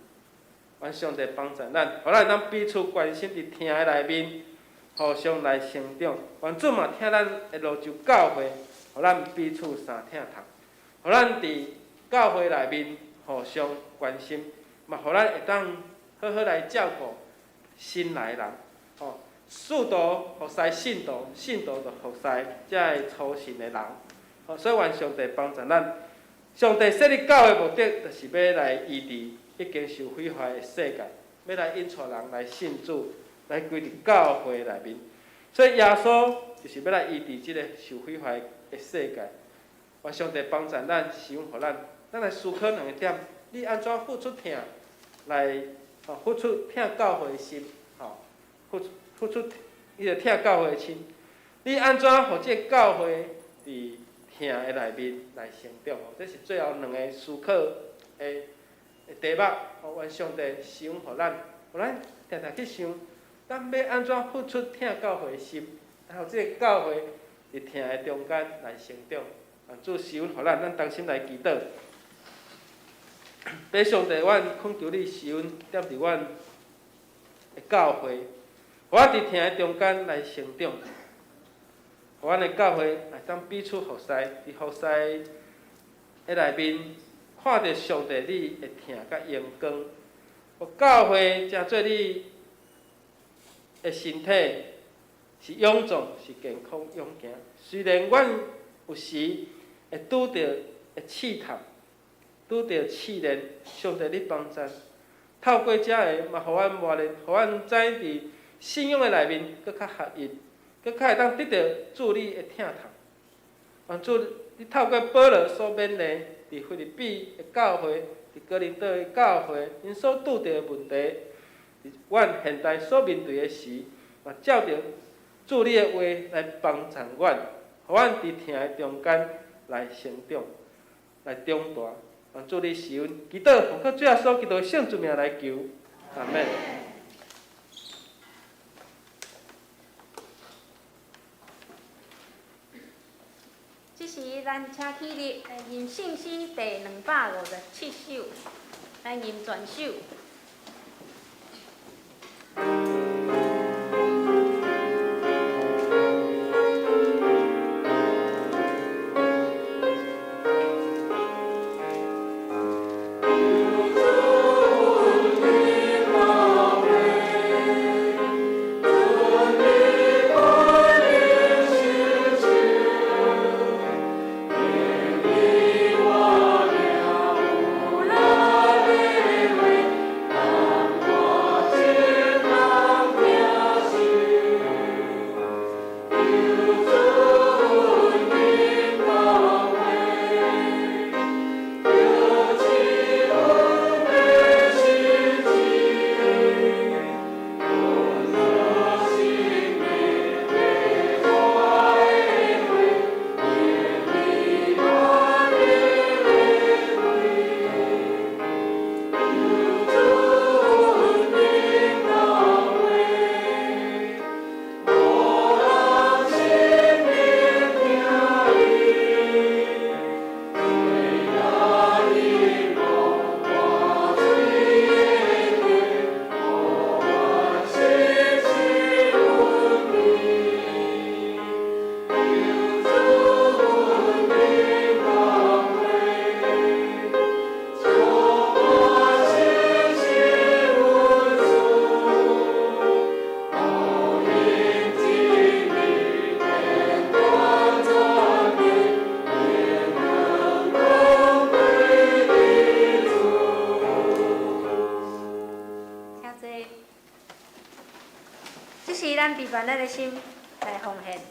愿上帝帮助咱，互咱彼此关心伫听的内面。互相来成长，愿主嘛听咱的路州教会，互咱彼此相疼读，互咱伫教会内面互相关心，嘛互咱会当好好来照顾新来的人，吼，使徒互使信徒，信徒就互使遮个初信的人，吼，所以愿上帝帮助咱。上帝设立教会目的，就是要来医治已经受毁坏的世界，要来引带人来信主。来归伫教会内面，所以耶稣就是要来医治即个受毁坏的世界，愿上帝帮助咱，施恩互咱。咱来思考两个点：你安怎付出疼来付出疼教会的心？付出伊个疼教会的心。你安怎互这教会伫疼的内面来成长？这是最后两个思考的题目。愿上帝施恩互咱，互咱常常去想，咱要安怎付出疼教会的心，然后这个教会伫疼的中间来成长。主施恩互咱，咱同心来祈祷。爸上帝，阮恳求你施恩踮伫阮的教会，互我伫疼的中间来成长，互阮的教会来当彼此服侍，伫服侍的内面看到上帝你的疼甲荣光，互教会成做你的身体是勇壮、是健康、勇行。虽然阮有时会拄着试探，拄着试炼，上帝你帮助，透过这个嘛，互阮磨练，互阮知伫信仰的内面，搁较合一，搁较会当得到主你的疼痛。主，你透过保罗所勉励，伫腓立比的教会，伫哥林多的教会，因所拄着的问题，阮现在所面对的时，嘛照着主你的话来帮助阮，互阮伫疼的中间来成长，来长大。主你施恩，祈祷奉靠主耶稣基督圣主名来求，阿门。这时，咱请起立，吟圣诗第257首，咱吟全首。咱备办咱的心来奉献。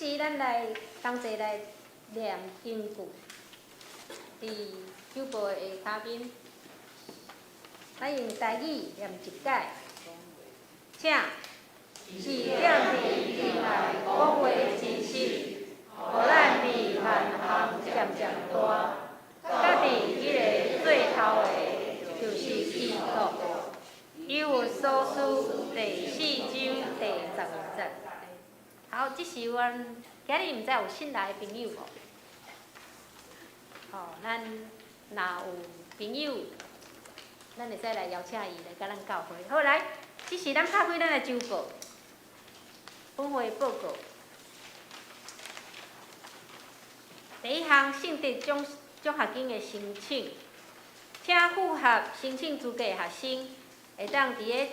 时咱来同齐来念经句，伫手部的下骹面，咱用台语念一解，请是点伫心内讲话真实，互咱离万行渐渐大。家己迄个最头的，就是基督。以有所书第4章第15节。好，即是阮今日毋知有新来的朋友无？咱若有朋友，咱会使来邀请伊来甲咱教会。好来，即是咱拍开咱的周报，本会报告。第一项，圣德奖学金的申请，请符合申请资格的学生，会当伫个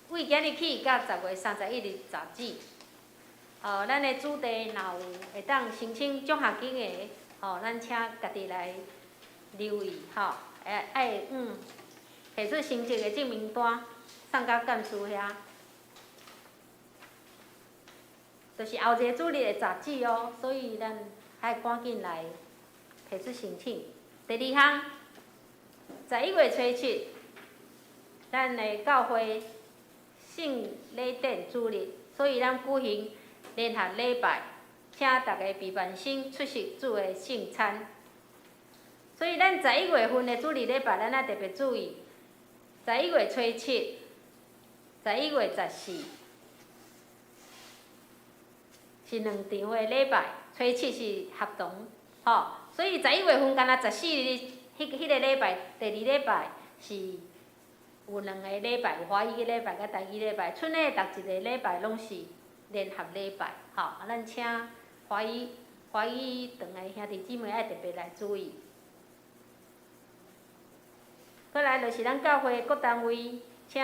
为今日起到10月31日截止。咱的主题若有会当申请奖学金的，咱请家己来留意，爱提出成绩的证明单送到干事遐，就是后一个主日的截止哦，所以咱爱赶紧来提出申请。第二项，11月初7，咱的教会圣礼典主日，所以咱举行联合礼拜，请大家备办生出席主的圣餐。所以咱11月份的主日礼拜，咱爱特别注意，11月初7、11月14是2场的礼拜，初7是合同，所以11月份敢若14日迄个礼拜，第2礼拜是有2个礼拜，有华语的礼拜甲台语礼拜，剩的逐一个礼拜拢是联合礼拜，咱请华语堂的兄弟姊妹爱特别来注意。过来就是咱教会各单位，请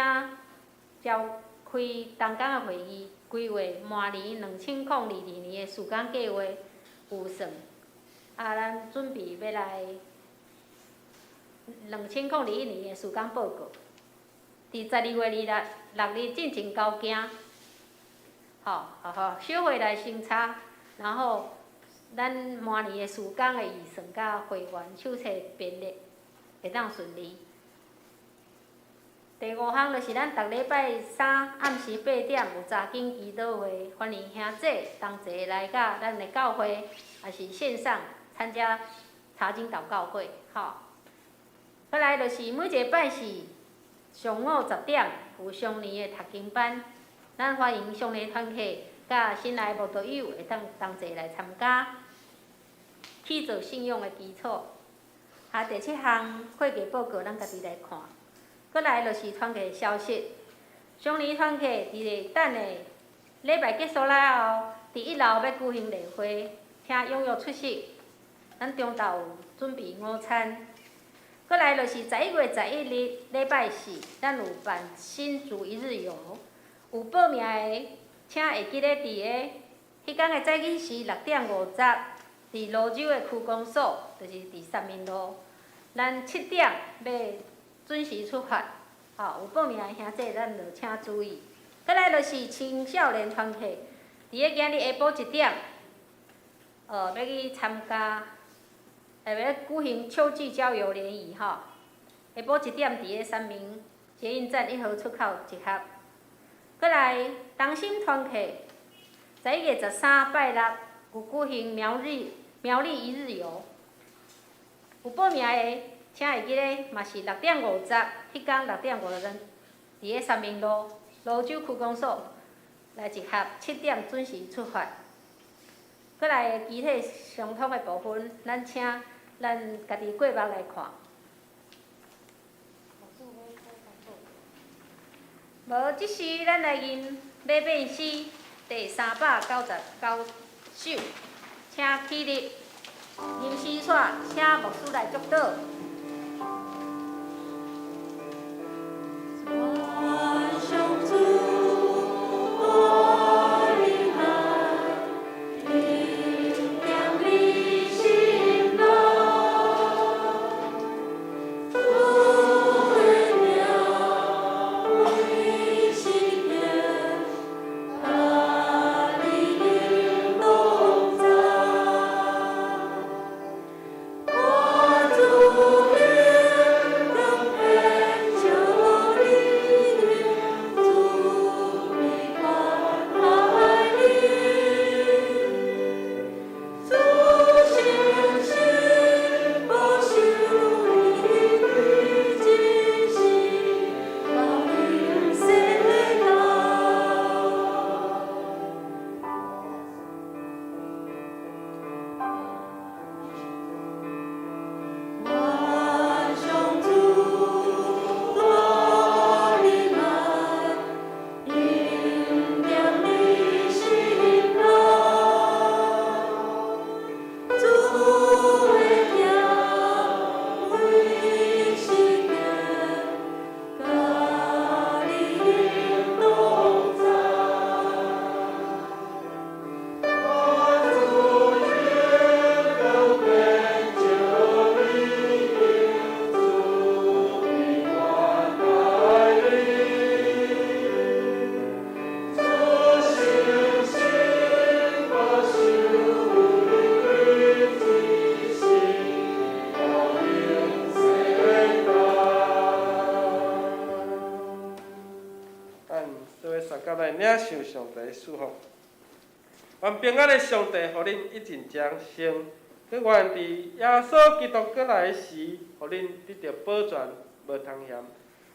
召开同工的会议，规划明年2022年的事工计划预算。咱准备要来2021年的事工报告，伫12月26日进行交件，小会来审查，然后咱明年的事工的预算甲会员手册编列会当顺利。第5项就是咱逐礼拜3暗时8点有查经祈祷会，欢迎兄姐同齐来甲咱的教会，也是线上参加查经祷告会。再来就是每一个拜四上午10点有上年的读经班，咱欢迎上年团契甲新来慕道友会当同齐来参加，起做信仰的基础。第7项会计报告，咱家己来看。过来就是团契消息，上年团契伫等的礼拜结束了后，伫1楼要举行例会，请踊跃出席。咱中昼有准备午餐。过来就是11月11日礼拜四，咱有办新竹一日游，有报名的，请会记得伫迄天的早起时6点50，伫蘆洲的区公所，就是伫三民路，咱7点要准时出发，有报名的兄弟，咱就请注意。再来就是青少年团契，伫个今日下晡1点，要去参加，要举行秋季郊游联谊，下晡1点伫个三民捷运站1号出口集合。再来同心团契，11月13拜六有举行苗栗一日游，有报名的。请会记咧，嘛是6点50，迄天6点50分，伫个三民路蘆洲区公所来集合，7点准时出发。过来具体相通的部分，咱请咱家己过目来看。无，即时咱来吟马变诗第399首，请起立，吟诗煞，请牧师来祝祷。Oh 来领受上帝的祝福。愿平安的上帝，互恁一尽掌声。佮愿伫耶稣基督过来时，互恁得到保全，无通嫌。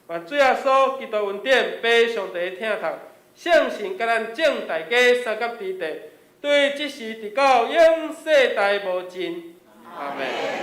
愿主耶稣基督恩典，被上帝听头，圣神甲咱众大家三甲之地，对即时直到永世代无尽。阿门。